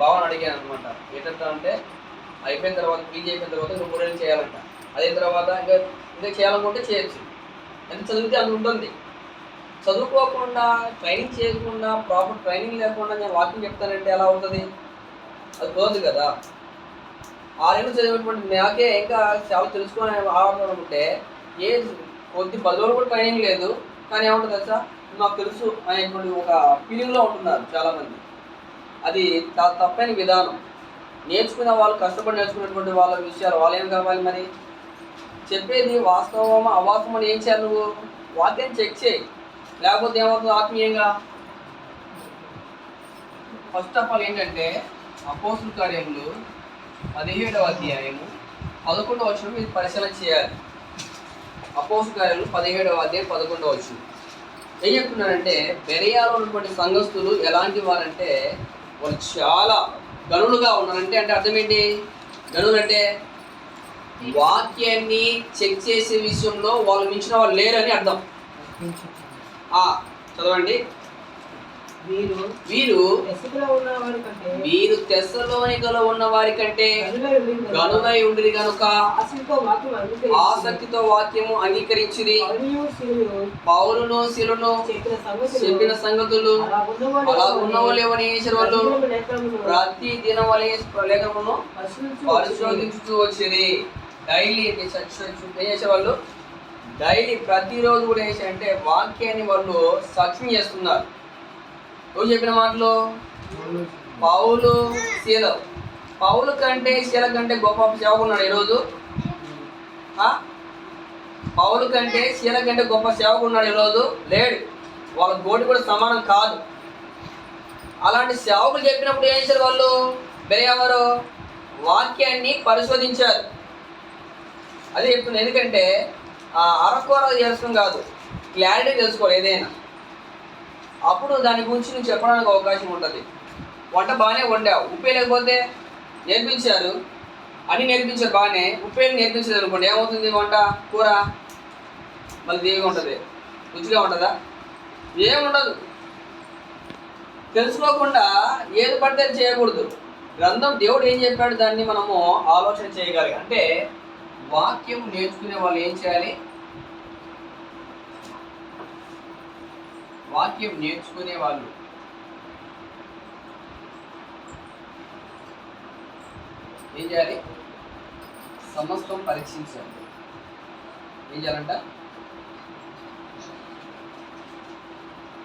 భావన అడిగాను అనమాట. ఏంటంటే అంటే అయిపోయిన తర్వాత పీజీ అయిపోయిన తర్వాత నువ్వు 3 ఏళ్ళు చేయాలంట. అదే తర్వాత ఇంకా చేయాలనుకుంటే చేయొచ్చు. ఎంత చదివితే అంత ఉంటుంది. చదువుకోకుండా ట్రైనింగ్ చేయకుండా ప్రాపర్ ట్రైనింగ్ లేకుండా నేను వాకింగ్ చెప్తానంటే ఎలా అవుతుంది? అది కుదరదు కదా. 6 ఏళ్ళు చదివినటువంటి నాకే ఇంకా చాలా తెలుసుకునే ఆలోచన ఉంటే కొద్ది 10 రోజులు కూడా ట్రైనింగ్ లేదు, కానీ ఏముంటుంది తెలుసా, నాకు తెలుసు అనేటువంటి ఒక ఫీలింగ్లో ఉంటున్నారు చాలామంది. అది చాలా తప్పైన విధానం. నేర్చుకునే వాళ్ళు, కష్టపడి నేర్చుకునేటువంటి వాళ్ళ విషయాలు వాళ్ళు ఏం కావాలి మరి? చెప్పేది వాస్తవమా అవాస్తవం అని ఏం చేయాలి? నువ్వు వాక్యాన్ని చెక్ చేయి, లేకపోతే ఏమవుతుంది ఆత్మీయంగా. ఫస్ట్ ఆఫ్ ఆల్ ఏంటంటే అపోస్తుల కార్యములు 17వ అధ్యాయము 11వ వచనం ఇది పరిశీలన చేయాలి. అపోస్తుల కార్యములు 17వ అధ్యాయం 11వ వచనం ఏం చెప్తున్నారంటే, బెరయాలో ఉన్నటువంటి సంఘస్థులు ఎలాంటి వారంటే వాళ్ళు చాలా గనులుగా ఉన్నారంటే. అంటే అర్థం ఏంటి? గనులు అంటే వాక్యాన్ని చెక్ చేసే విషయంలో వాళ్ళు మించిన వాళ్ళు లేరని అర్థం. చదవండి. వీరు తెస్సలోనికలో ఉన్న వారి కంటే గనులై ఉండిరి కనుక ఆసక్తితో వాక్యము అంగీకరించిరి. పౌలును శిలును చెప్పిన సంగతులు అలా ఉన్నవాళ్ళేమని వాళ్ళు ప్రతి దినం లేఖనమును పరిశోధించుతూ వచ్చింది. డైలీ ఏం చేసేవాళ్ళు? డైలీ ప్రతిరోజు కూడా ఏం అంటే వాక్యాన్ని వాళ్ళు సాక్ష్యం చేస్తున్నారు. ఎవరు చెప్పిన మాటలు? పౌలు శీల. పౌలు కంటే శీల కంటే గొప్ప సేవకుడు ఉన్నాడు ఈరోజు? పౌలు కంటే శీల కంటే గొప్ప సేవకుడు ఉన్నాడు ఈరోజు? లేడు. వాళ్ళ గోటి కూడా సమానం కాదు. అలాంటి సేవకులు చెప్పినప్పుడు ఏం చేశారు వాళ్ళు? ఎవరు? వాక్యాన్ని పరిశోధించారు. అదే చెప్తున్నాను. ఎందుకంటే అరకొర తెలుసుకోవడం కాదు, క్లారిటీ తెలుసుకోవాలి ఏదైనా. అప్పుడు దాని గురించి నువ్వు చెప్పడానికి అవకాశం ఉంటుంది. వంట బాగానే వండావు, ఉప్పే లేకపోతే నేర్పించారు, అన్నీ నేర్పించారు బాగానే, ఉప్పేలు నేర్పించలేదు అనుకోండి, ఏమవుతుంది? వంట కూర మళ్ళీ దేవిగా ఉంటుంది, రుచిగా ఉంటుందా? ఏముండదు. తెలుసుకోకుండా ఏది పడితే చేయకూడదు. గ్రంథం దేవుడు ఏం చెప్పాడు దాన్ని మనము ఆలోచన చేయగలిగి. అంటే వాక్యం నేర్చుకునే వాళ్ళు ఏం చేయాలి? వాక్యం నేర్చుకునే వాళ్ళు ఏం చేయాలి? సమస్తం పరీక్షించాలి. ఏం చేయాలంట?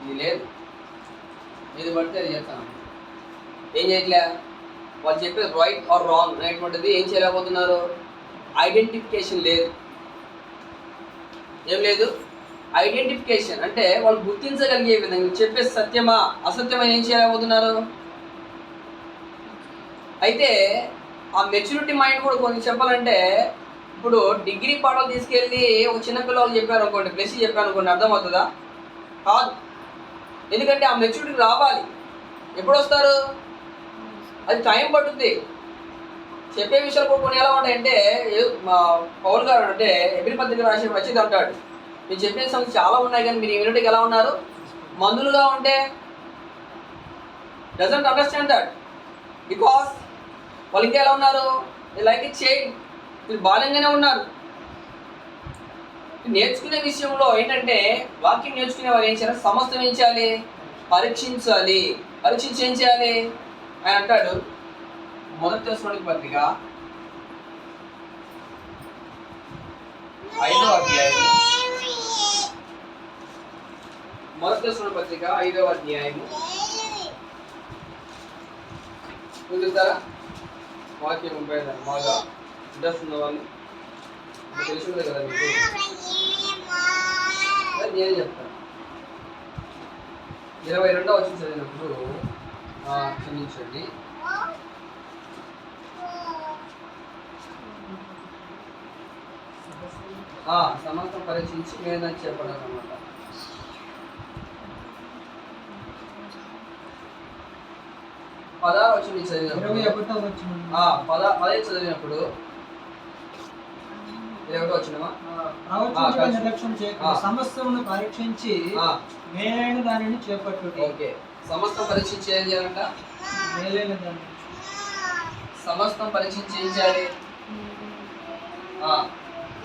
ఇది లేదు, ఏది పడితే అది చేస్తాను. ఏం చేయట్లే. వాళ్ళు చెప్పేది రైట్ ఆర్ రాంగ్ అనేటువంటిది ఏం చేయలేకపోతున్నారు. ఐడెంటిఫికేషన్ లేదు. ఏం లేదు? ఐడెంటిఫికేషన్ అంటే వాళ్ళు గుర్తించగలిగే విధంగా చెప్పే సత్యమా అసత్యమా ఏం చేయలేకపోతున్నారు. అయితే ఆ మెచ్యూరిటీ మైండ్ కూడా కొంచెం చెప్పాలంటే, ఇప్పుడు డిగ్రీ పాఠాలు తీసుకెళ్ళి ఒక చిన్నపిల్లలు చెప్పారు అనుకోండి, ప్లస్ చెప్పారు అనుకోండి, అర్థమవుతుందా? కాదు. ఎందుకంటే ఆ మెచ్యూరిటీ రావాలి. ఎప్పుడు వస్తారు? అది టైం పడుతుంది. చెప్పే విషయాలు కూడా కొన్ని ఎలా ఉంటాయంటే, పౌలు గారు అంటే ఎబ్రీ పత్రిక రాసి వచ్చింది అంటాడు, మీరు చెప్పే సమస్య చాలా ఉన్నాయి కానీ మీరు ఇమ్యూనిటీకి ఎలా ఉన్నారు? మందులుగా ఉంటే డజంట్ అండర్స్టాండ్ దట్. బికాస్ వాళ్ళు ఇంకా ఎలా ఉన్నారు? లైక్ ఇట్ చేయండి, మీరు బాల్యంగానే ఉన్నారు. నేర్చుకునే విషయంలో ఏంటంటే వాక్యం నేర్చుకునే వాళ్ళు ఏం చేయాలి? సమస్తం ఏం చేయాలి? పరీక్షించాలి. పరీక్షించి ఏం చేయాలి? ఆయన అంటాడు, మొదటి తెస్సలోనికీ పత్రిక 5వ అధ్యాయం, మొదటి తెస్సలోనికీ పత్రిక 5వ అధ్యాయము చూస్తారా? వాక్యం ఉపయోగం బాగా ఇంట్రెస్ట్ ఉన్న వాళ్ళు తెలుసుకుంది కదా మీకు. నేనే చెప్తాను. 22వ వచనం చదివినప్పుడు క్షమించండి, సమస్తం పరీక్షించి మేదని చెప్పడం అన్నమాట. పదహారు చదివినప్పుడు 21 వచ్చినమా? సమస్తమును పరీక్షించి మేలైన దానిని చేపట్టు. ఓకే, సమస్తం పరీక్షించి ఏం చేయాలంట? మేలైన దాన్ని. సమస్తం పరీక్షించి ఏం చేయాలి?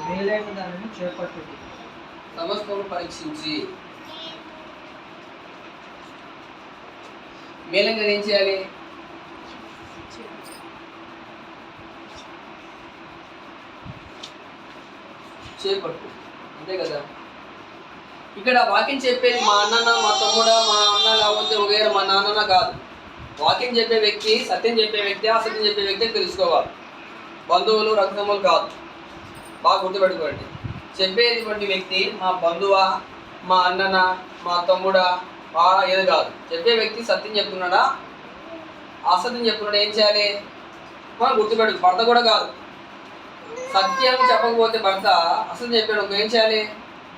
మేలైన దానిని చేపట్టుడి. సమస్తం పరీక్షించి మేలంగా ఏం చేయాలి? చేపట్టు, అంతే కదా. ఇక్కడ వాక్యం చెప్పేది మా అన్న, మా తమ్ముడా, మా అన్న లేకపోతే వగైరా మా నాన్న కాదు. వాక్యం చెప్పే వ్యక్తి, సత్యం చెప్పే వ్యక్తి, అసత్యం చెప్పే వ్యక్తి తెలుసుకోవాలి. బంధువులు, రక్తములు కాదు. బాగా గుర్తుపెట్టుకోండి. చెప్పేటువంటి వ్యక్తి మా బంధువా, మా అన్ననా, మా తమ్ముడా, ఏది కాదు. చెప్పే వ్యక్తి సత్యం చెప్తున్నాడా, అసత్యం చెప్తున్నాడా, ఏం చేయాలి? మనం గుర్తుపెట్టు. భర్త కూడా కాదు. సత్యం చెప్పకపోతే భర్త అసత్యం చెప్పాడు, ఏం చేయాలి?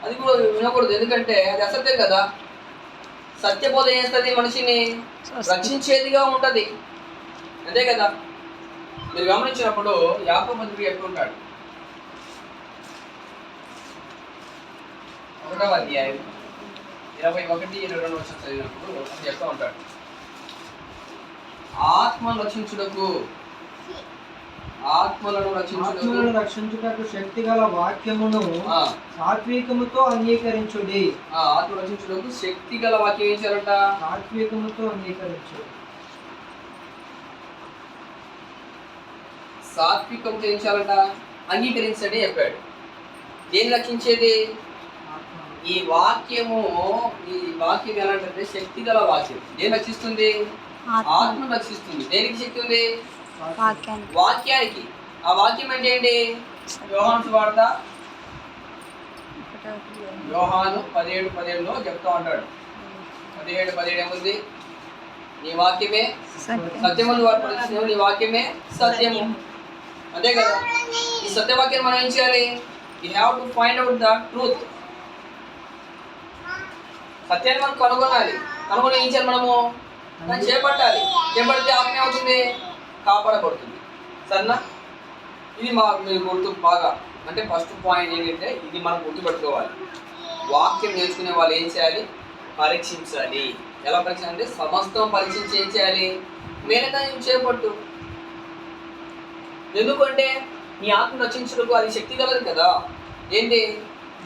అది కూడా వినకూడదు. ఎందుకంటే అది అసత్యం కదా. సత్యబోధ ఏం చేస్తుంది? మనిషిని రక్షించేదిగా ఉంటుంది, అంతే కదా. మీరు గమనించినప్పుడు యాకోబు పత్రిక చెప్తుంటాడు, 1వ అధ్యాయం 21-22 వర్షం చదివినప్పుడు అని చెప్తూ ఉంటాడు, ఆత్మలను రక్షించుటకు శక్తి గల వాక్యమును సాత్వికముతో అంగీకరించుడి. ఆత్మ రక్షించుటకు శక్తి గల వాక్యం ఏం చేయాలంట? సాత్వికముతో అంగీకరించుడి. సాత్వికంతో ఏం చేయాలంట? అంగీకరించండి చెప్పాడు. దేన్ని రక్షించేది? ఈ వాక్యం ఎలాంటి శక్తి గల వాక్యం. దేన్ని రక్షిస్తుంది? ఆత్మను రక్షిస్తుంది. దేనికి శక్తి ఉంది? వాక్యానికి. ఆ వాక్యం అంటే ఏంటి? యోహాను సువార్త యోహాను 17:17 చెప్తా ఉంటాడు. 17:17 ఏముంది? నీ వాక్యమే సత్యము, నీ వాక్యమే సత్యము, అంతే కదా. ఈ సత్యవాక్యం మనం ఏం చేయాలి? You have to find out the truth. సత్యాన్ని మనం కనుగొనాలి. కనుగొని ఏం చేయాలి? మనము దాన్ని చేపట్టాలి. చేపడితే ఆత్మ అవుతుంది, కాపాడబడుతుంది. సరేనా? ఇది మీరు గుర్తు బాగా, అంటే ఫస్ట్ పాయింట్ ఏంటంటే ఇది మనం గుర్తుపెట్టుకోవాలి. వాక్యం నేర్చుకునే వాళ్ళు ఏం చేయాలి? పరీక్షించాలి. ఎలా పరీక్ష అంటే సమస్తం పరీక్షించి ఏం చేయాలి? మేలుగా చేపట్టు. ఎందుకంటే నీ ఆత్మ రక్షించడానికి అది శక్తి కలదు కదా. ఏంటి?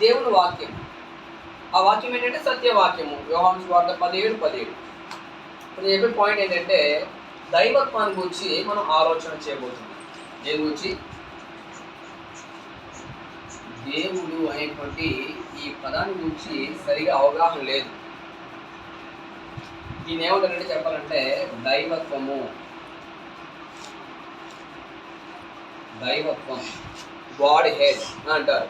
దేవుని వాక్యం. ఆ వాక్యం ఏంటంటే సత్యవాక్యము. యోహాను సువార్త 17:17. ఇప్పుడు చెప్పే పాయింట్ ఏంటంటే దైవత్వాన్ని గురించి మనం ఆలోచన చేయబోతున్నాం. దేని గురించి? దేవుడు అనేటువంటి ఈ పదాన్ని గురించి సరిగా అవగాహన లేదు. దీన్ని ఏమంటారంటే చెప్పాలంటే దైవత్వము, దైవత్వం, గాడ్ హెడ్ అంటారు.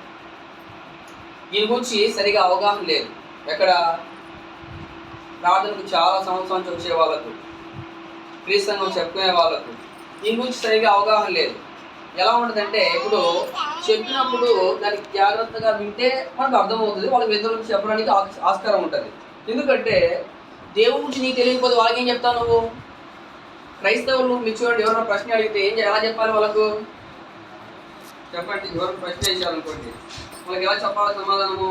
దీని గురించి సరిగా అవగాహన లేదు. ఎక్కడ? ప్రార్థనకు చాలా సంవత్సరాల నుంచి వచ్చే వాళ్ళకు, క్రీస్తును చెప్పుకునే వాళ్ళకు దీని గురించి సరిగా అవగాహన లేదు. ఎలా ఉంటుందంటే ఇప్పుడు చెప్పినప్పుడు దానికి జాగ్రత్తగా వింటే మనకు అర్థమవుతుంది. వాళ్ళకి ఇతరులకు చెప్పడానికి ఆస్కారం ఉంటుంది. ఎందుకంటే దేవుడి గురించి నీకు తెలియకపోతే వాళ్ళకి ఏం చెప్తావు నువ్వు? క్రైస్తవులు మీకు చూడండి, ఎవరైనా ప్రశ్న అడిగితే ఎలా చెప్పాలి వాళ్ళకు? చెప్పండి. ఎవరైనా ప్రశ్న వేసారనుకోండి, వాళ్ళకి ఎలా చెప్పాలి సమాధానము?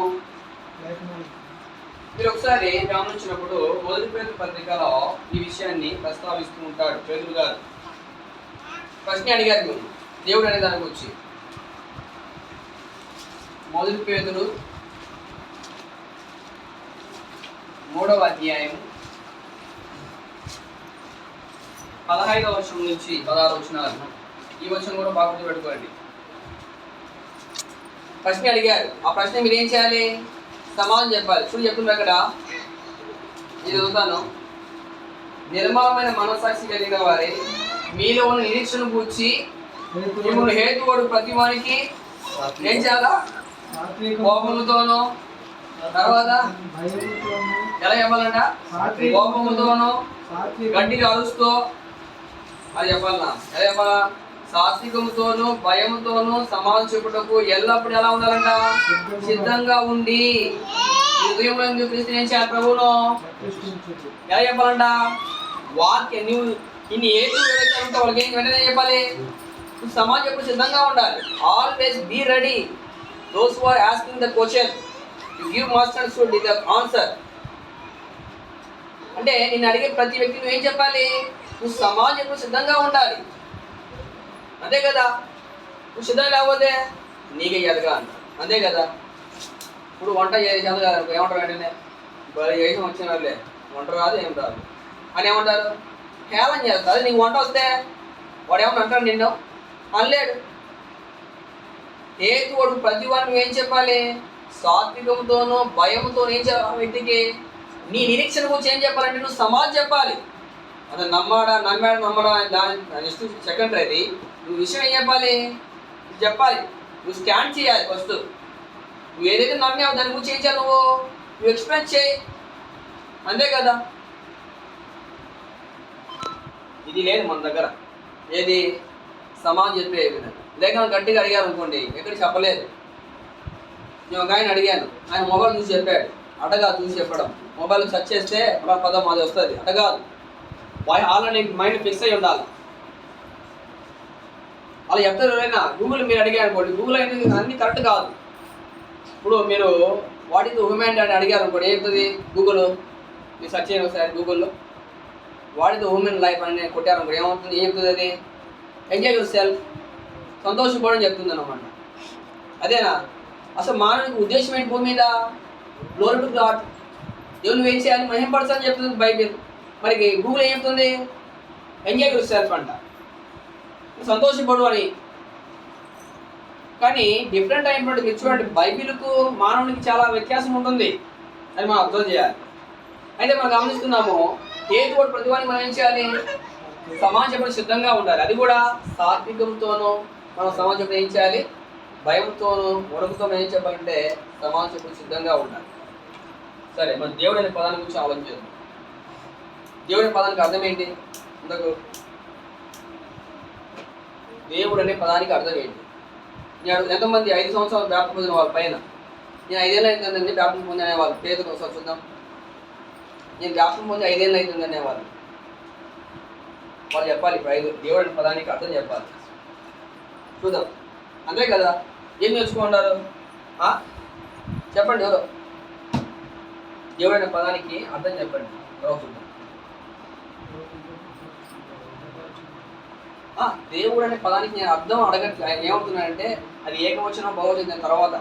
మీరు ఒకసారి గమనించినప్పుడు 1 పేతురు పత్రికలో ఈ విషయాన్ని ప్రస్తావిస్తూ ఉంటాడు పేతురు గారు. ప్రశ్న అడిగారు మీరు దేవుడు అనే దాని గురించి. 1 పేతురు 3వ అధ్యాయం 15వ వచనం నుంచి 16వ వచనాలు. ఈ వచనం కూడా బాగా గుర్తుపెట్టుకోండి. ప్రశ్న అడిగారు. ఆ ప్రశ్న మీరు ఏం చేయాలి? సమాధానం చెప్పాలి. ఇప్పుడు చెప్తున్నా అక్కడ, ఇది చదువుతాను. నిర్మలమైన మనస్సాక్షి కలిగిన వారి మీలో ఉన్న నిరీక్షణ కూర్చి మిమ్మల్ని హేతువాడు ప్రతి వారికి ఏం చేయాలా? కోపముతోనో, తర్వాత ఎలా చెప్పాలంట? కోపముతోనో, గట్టిగా అరుస్తూ అది చెప్పాలన్నా. ఎలా చెప్పాలా? సాత్వికముతోనూ భయముతోనూ సమాధానం చెప్పుటకు ఎల్లప్పుడు ఎలా ఉండాలంట? సిద్ధంగా ఉండి హృదయంలో క్రీస్తు ఏం చేయాలి? ప్రభువును ఎలా చెప్పాలంట? వాక్యం నువ్వు ఇన్ని ఏది ఏదైతే వాళ్ళకి ఏం వెంటనే చెప్పాలి? సమాజం ఎప్పుడు సిద్ధంగా ఉండాలి. Always be ready. Those who are asking the question you give must and should the answer. అంటే నిన్ను అడిగే ప్రతి వ్యక్తి నువ్వు ఏం చెప్పాలి? నువ్వు సమాజం ఎప్పుడు సిద్ధంగా ఉండాలి. అంతే కదా. నువ్వు సిద్ధం లేకపోతే నీకే ఎదగా అంటారు, అంతే కదా. ఇప్పుడు వంట చేసేది కాదు, ఏమంటారు వెంటనే చేసి వచ్చిన వాళ్ళే వంట రాదు ఏం రాదు అని ఏమంటారు, హేళన చేస్తారు. నీకు వంట వస్తే వాడు ఏమన్నా అంటాడు నిన్ను, అనలేడు. హేతువుడు ప్రతి వాడు నువ్వేం చెప్పాలి, సాత్వికంతోనూ భయంతో ఏం చెప్పాలి, వ్యక్తికి నీ నిరీక్షణ గురించి ఏం చెప్పాలంటే నువ్వు సమాజం చెప్పాలి. అతను నమ్మాడా దాని నెక్స్ట్ సెకండరీ. అది నువ్వు విషయం ఏం చెప్పాలి, నువ్వు స్కాన్ చేయాలి. ఫస్ట్ నువ్వు ఏదైతే నమ్మావో దాని గురించి ఏం చేయాలి, నువ్వు ఎక్స్ప్లెయిన్ చేయి, అంతే కదా. ఇది లేదు మన దగ్గర, ఏది సమాజం చెప్పే విధంగా. లేక గట్టిగా అడిగారు అనుకోండి, ఎక్కడ చెప్పలేదు. నేను ఒక ఆయన అడిగాను, ఆయన మొబైల్ చూసి చెప్పాడు. అటగా చూసి చెప్పడం, మొబైల్ సెర్చ్ చేస్తే పదం అది వస్తుంది, అటగాదు. ఆల్రెడీ మైండ్ ఫిక్స్ అయి ఉండాలి. అలా చెప్తారు ఎవరైనా. గూగుల్ మీరు అడిగారు అనుకోండి, గూగుల్ అనేది అన్ని కరెక్ట్ కాదు. ఇప్పుడు మీరు వాట్ ఈజ్ ఉమెన్ అని అడిగారు అనుకోండి, ఏమవుతుంది గూగుల్, మీరు సెర్చ్ చేయండి ఒకసారి గూగుల్లో వాట్ ఈజ్ ఉమెన్ లైఫ్ అని కొట్టారు అనుకోండి, ఏమవుతుంది, ఏం చెప్తుంది అది, ఎంజాయ్ యువర్ సెల్ఫ్, సంతోషపడని చెప్తుంది అన్నమాట. అదేనా అసలు మానవునికి ఉద్దేశం ఏంటి భూమి మీద, గ్లోరీ టు గాడ్, దేవుని నువ్వేం చేయాలి, మహింపరచని చెప్తుంది బైబిల్. మరి గూగుల్ ఏం చెప్తుంది, ఎంజాయ్ యువర్ సెల్ఫ్ అంట, సంతోషపడు అని. కానీ డిఫరెంట్ అయినటువంటి మీరు చూడండి, బైబిల్కు మానవునికి చాలా వ్యత్యాసం ఉంటుంది, అది మనం అబ్జర్వ్ చేయాలి. అయితే మనం గమనిస్తున్నాము, ఏది కూడా ప్రతివానికి మనం ఏం చేయాలి, సమాజం చెప్పడం సిద్ధంగా ఉండాలి. అది కూడా సాత్వికంతోనూ మనం సమాజం చెప్పడం ఏం చేయాలి, భయంతోనూ వణుకుతోనూ ఏం చెప్పాలంటే సమాజం చెప్పడం సిద్ధంగా ఉండాలి. సరే, మన దేవుడు అనే పదాన్ని గురించి ఆలోచించాలి. దేవుడి పదానికి అర్థం ఏంటి, ఇంతకు దేవుడు అనే పదానికి అర్థం ఏంటి? నేను ఎంతమంది 5 సంవత్సరాలు బ్యాప్టిజం పొందిన వాళ్ళ పైన, నేను 5 ఏళ్ళు అవుతుందండి బ్యాప్టిజం పొంది అనేవాళ్ళు, పేదలు ఒకసారి చూద్దాం. నేను బ్యాప్టిజం పొంది 5 ఏళ్ళు అవుతుంది అనేవాళ్ళు. వాళ్ళు చెప్పాలి ఇప్పుడు 5 దేవుడు అనే పదానికి అర్థం చెప్పాలి. చూద్దాం, అంతే కదా. ఏం నేర్చుకుంటారు చెప్పండి, ఎవరో దేవుడు అనే పదానికి అర్థం చెప్పండి, ఎవరో చూద్దాం. దేవుడు అనే పదానికి నేను అర్థం అడగట్లేదు. ఆయన ఏమవుతున్నాడంటే అది ఏకవచనం బహువచనం తర్వాత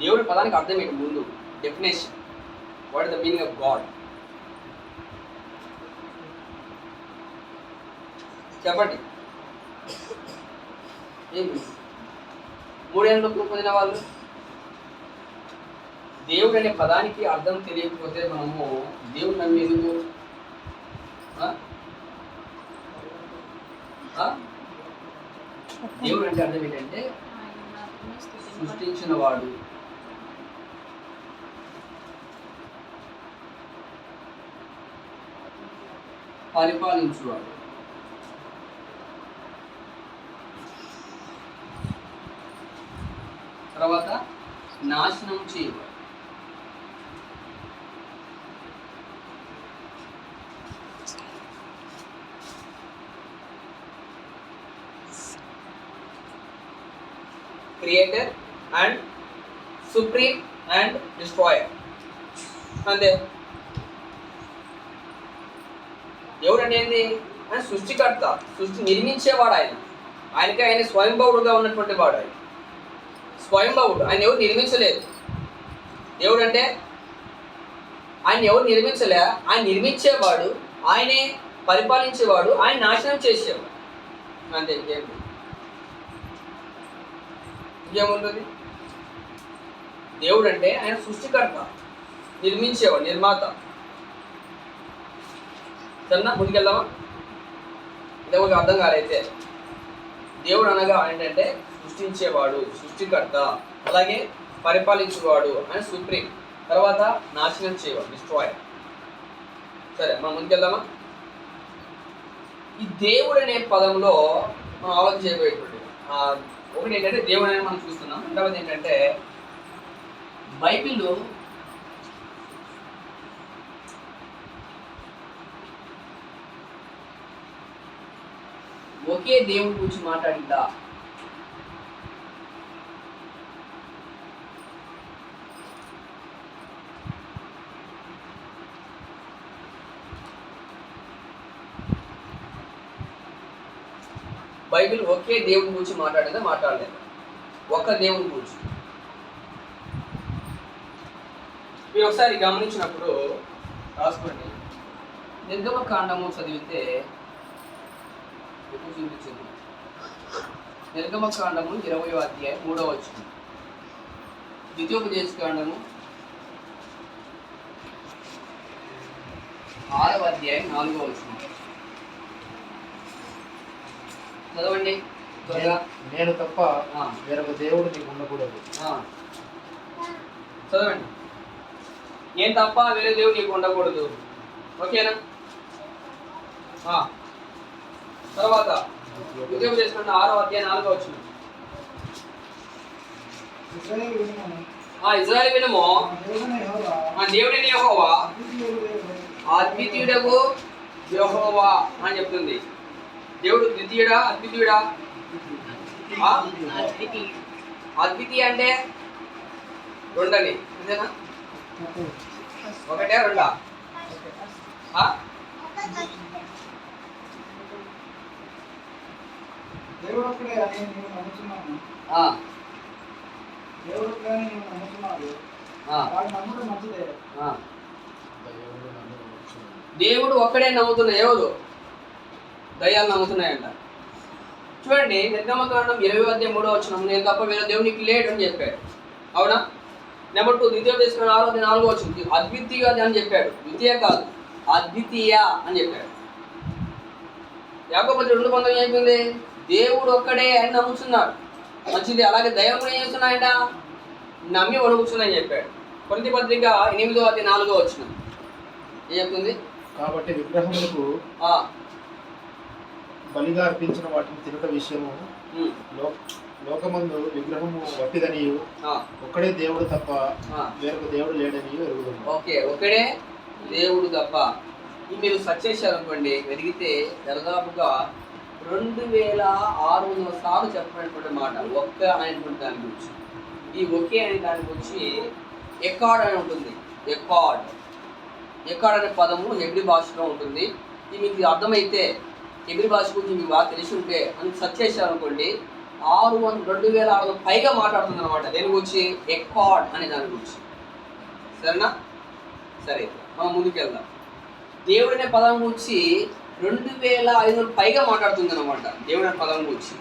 దేవుడి పదానికి అర్థం ఏంటి, ముందు definition, what is the meaning of God చెప్పండి. ఏంటి 3 ఏళ్ళు పొందిన వాళ్ళు, దేవుడు అనే పదానికి అర్థం తెలియకపోతే మనము దేవుడు నమ్మేందుకు? దేవుడు అంటే అర్థం ఏంటంటే సృష్టించిన వాడు, పరిపాలించువాడు, తర్వాత నాశనం చేయవాడు. Creator and supreme and destroyer, అంతే. దేవుడు అంటే ఏంది, ఆయన సృష్టికర్త, సృష్టి నిర్మించేవాడు. ఆయనకి ఆయన స్వయంభవుడుగా ఉన్నటువంటి వాడు. ఆయన స్వయంభవుడు, ఆయన ఎవరు నిర్మించలేదు. దేవుడు అంటే ఆయన ఎవరు నిర్మించలే, ఆయన నిర్మించేవాడు, ఆయనే పరిపాలించేవాడు, ఆయన నాశనం చేసేవాడు, అంతే. ఇంకేముంటుంది? దేవుడు అంటే ఆయన సృష్టికర్త, నిర్మించేవాడు, నిర్మాత. సరేనా, ముందుకెళ్దామా? ఇదే ఒక అర్థం కాలైతే, దేవుడు అనగా ఏంటంటే సృష్టించేవాడు, సృష్టికర్త, అలాగే పరిపాలించేవాడు, ఆయన సుప్రీం, తర్వాత నాశనం చేయవాడు, డిస్ట్రాయర్. సరే, మనం ముందుకెళ్దామా? ఈ దేవుడు అనే పదంలో మనం ఆలోచన చేయబోయేటువంటి ఒకటి ఏంటంటే దేవుడు అనేది మనం చూస్తున్నాం. రెండవది ఏంటంటే బైబిల్ ఒకే దేవుడి గురించి మాట్లాడిందా? బైబిల్ ఒకే దేవుని గురించి మాట్లాడేదా మాట్లాడలేదు, ఒక్క దేవుని గురించి. మీరు ఒకసారి గమనించినప్పుడు రాసుకోండి, నిర్గమకాండము చదివితే ఎప్పుడు చూపించింది. నిర్గమకాండము 20వ అధ్యాయం 3వ వచనం, ద్వితీయోపదేశకాండము 6వ అధ్యాయం 4వ వచనం. చదవండి త్వరగా. నేను తప్ప వేరొక దేవుడు నీకు ఉండకూడదు. చదవండి. నేను తప్ప వేరే దేవుడు నీకు ఉండకూడదు. ఓకేనా? తర్వాత ద్వితీయోపదేశకాండం 6వ అధ్యాయం 4వ వచనం. ఇశ్రాయేలు వినుము, దేవుడైన యెహోవా అద్వితీయుడగు యెహోవా అని చెప్తుంది. దేవుడు ద్వితీయుడా అద్వితీయుడా? అద్వితీయ అంటే రెండని, అంతేనా? ఒకటే రెండా? దేవుడు ఒక్కడే అని నేను నమ్ముతున్నాను. దేవుడు ఒక్కడే అని నేను నమ్ముతున్నాను. వాడు నమ్మడం మంచిదే. దేవుడు ఒక్కడే నమ్ముతున్నాయి. ఎవరు? దయ్యాలు నమ్ముతున్నాయంట. చూడండి, నిర్గమకాండం 20వ అధ్యాయం 3వ వచనం, నేను తప్ప వేరే దేవునికి లేడు అని చెప్పాడు. అవునా? నెంబర్ 2 ద్వితీయోపదేశకాండం 6వ అధ్యాయం 4వ వచనం, అద్వితీయ అని చెప్పాడు. ద్వితీయ కాదు, అద్వితీయ అని చెప్పాడు. యాకోబు 2:19 చెప్పింది, దేవుడు ఒక్కడే అని నమ్ముతున్నాడు. మంచిది. అలాగే దయ్యం కూడా ఏం చేస్తున్నాయంట? నమ్మి వణుకుతున్నాయని చెప్పాడు. కొరింథీ పత్రిక 8వ అధ్యాయం 4వ వచనం ఏం చెప్తుంది? కాబట్టి విగ్రహములకు బలిగా అర్పించిన వాటిని తినట విషయము లోకమందు విగ్రహము వట్టిదనియు ఒక్కడే దేవుడు తప్ప వేరొక దేవుడు లేడని ఎరుగుతుంది. ఓకే, ఒక్కడే దేవుడు తప్ప. మీరు సెర్చ్ చేశారనుకోండి, వెలిగితే దాదాపుగా 2600 సార్లు చెప్పినటువంటి మాట ఒక్క అనేటువంటి దాని గురించి. ఈ ఒకే అనే దాని గురించి ఎకాడ్ అని ఉంటుంది. ఎకాడ్ అనే పదము హెబ్రీ భాషలో ఉంటుంది. ఇది మీకు అర్థమైతే, హెబ్రీ భాష గురించి మీకు బాగా తెలిసి ఉంటే అని సెర్చ్ చేశారనుకోండి, 2600 పైగా మాట్లాడుతుంది అనమాట. దేని గురించి? ఎకాడ్ అనే దాని గురించి. సరేనా? సరే, మనం ముందుకు వెళ్దాం. దేవుడు అనే పదం గురించి 2500 పైగా మాట్లాడుతుంది అనమాట, దేవుడు అనే పదం గురించి.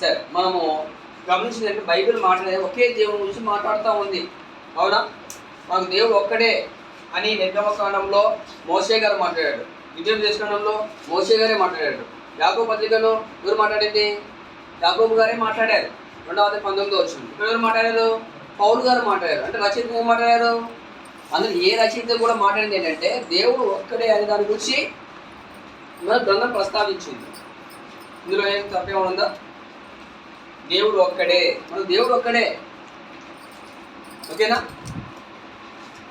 సరే, మనము గమనించిందంటే బైబిల్ మాట్లాడే ఒకే దేవుని గురించి మాట్లాడుతూ ఉంది. అవునా? మనకు దేవుడు ఒక్కడే అని నిర్గమకాండంలో మోషే గారు మాట్లాడాడు. ద్వితీయోపదేశకాండంలో మోషే గారే మాట్లాడాడు. యాకోబు పత్రికలో ఎవరు మాట్లాడింది? యాకోబు గారే మాట్లాడారు. 2వ అధ్యాయం 19వ వచనం. ఇక్కడ ఎవరు మాట్లాడారు? పౌలు గారు మాట్లాడారు. అంటే రచయిత ఏం మాట్లాడారు? అందులో ఏ రచయిత కూడా మాట్లాడింది ఏంటంటే దేవుడు ఒక్కడే అనే దాని గురించి మన గ్రంథం ప్రస్తావించింది. ఇందులో ఏం తప్పేముందా? దేవుడు ఒక్కడే, మన దేవుడు ఒక్కడే. ఓకేనా?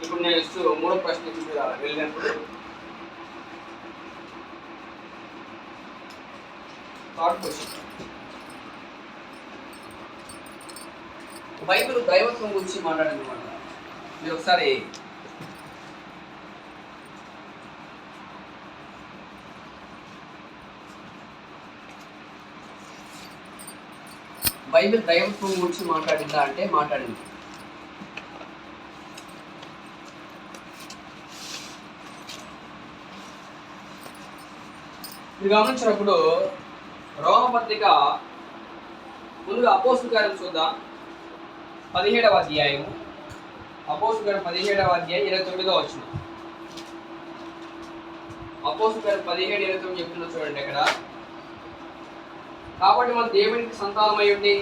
ఇప్పుడు నేను 3వ ప్రశ్న వెళ్ళినప్పుడు థర్డ్ క్వశ్చన్, బైబిల్ దైవత్వం గురించి మాట్లాడింది అనమాట. మీరు ఒకసారి బైబిల్ దైవత్వం గురించి మాట్లాడిందా అంటే మాట్లాడింది. మీరు గమనించినప్పుడు రోమపత్రిక ముందుగా అపోస్తలుల కార్యం చూద్దాం. 17వ అధ్యాయం, అపోస్తలుల కార్యం 17వ అధ్యాయం 29వ వచనం. అపోస్తలుల కార్యం 17:29 చెప్తున్నా చూడండి ఇక్కడ. కాబట్టి మన దేవునికి సంతానమై ఉండి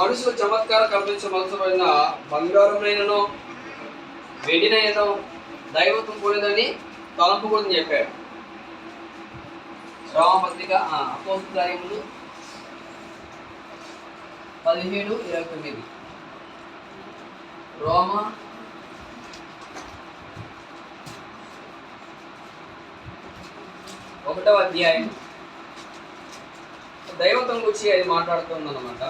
మనుషులు చమత్కారం కల్పించవలసిన బంగారమునైనను వెండినైనను దైవత్వం కూడదని తలంపకూడదని చెప్పాడు. రోమపత్రిక అపోస్తలుల కార్యములు 17:29. రోమ 1వ అధ్యాయం దైవత్వం గురించి అది మాట్లాడుతుంది అన్నమాట.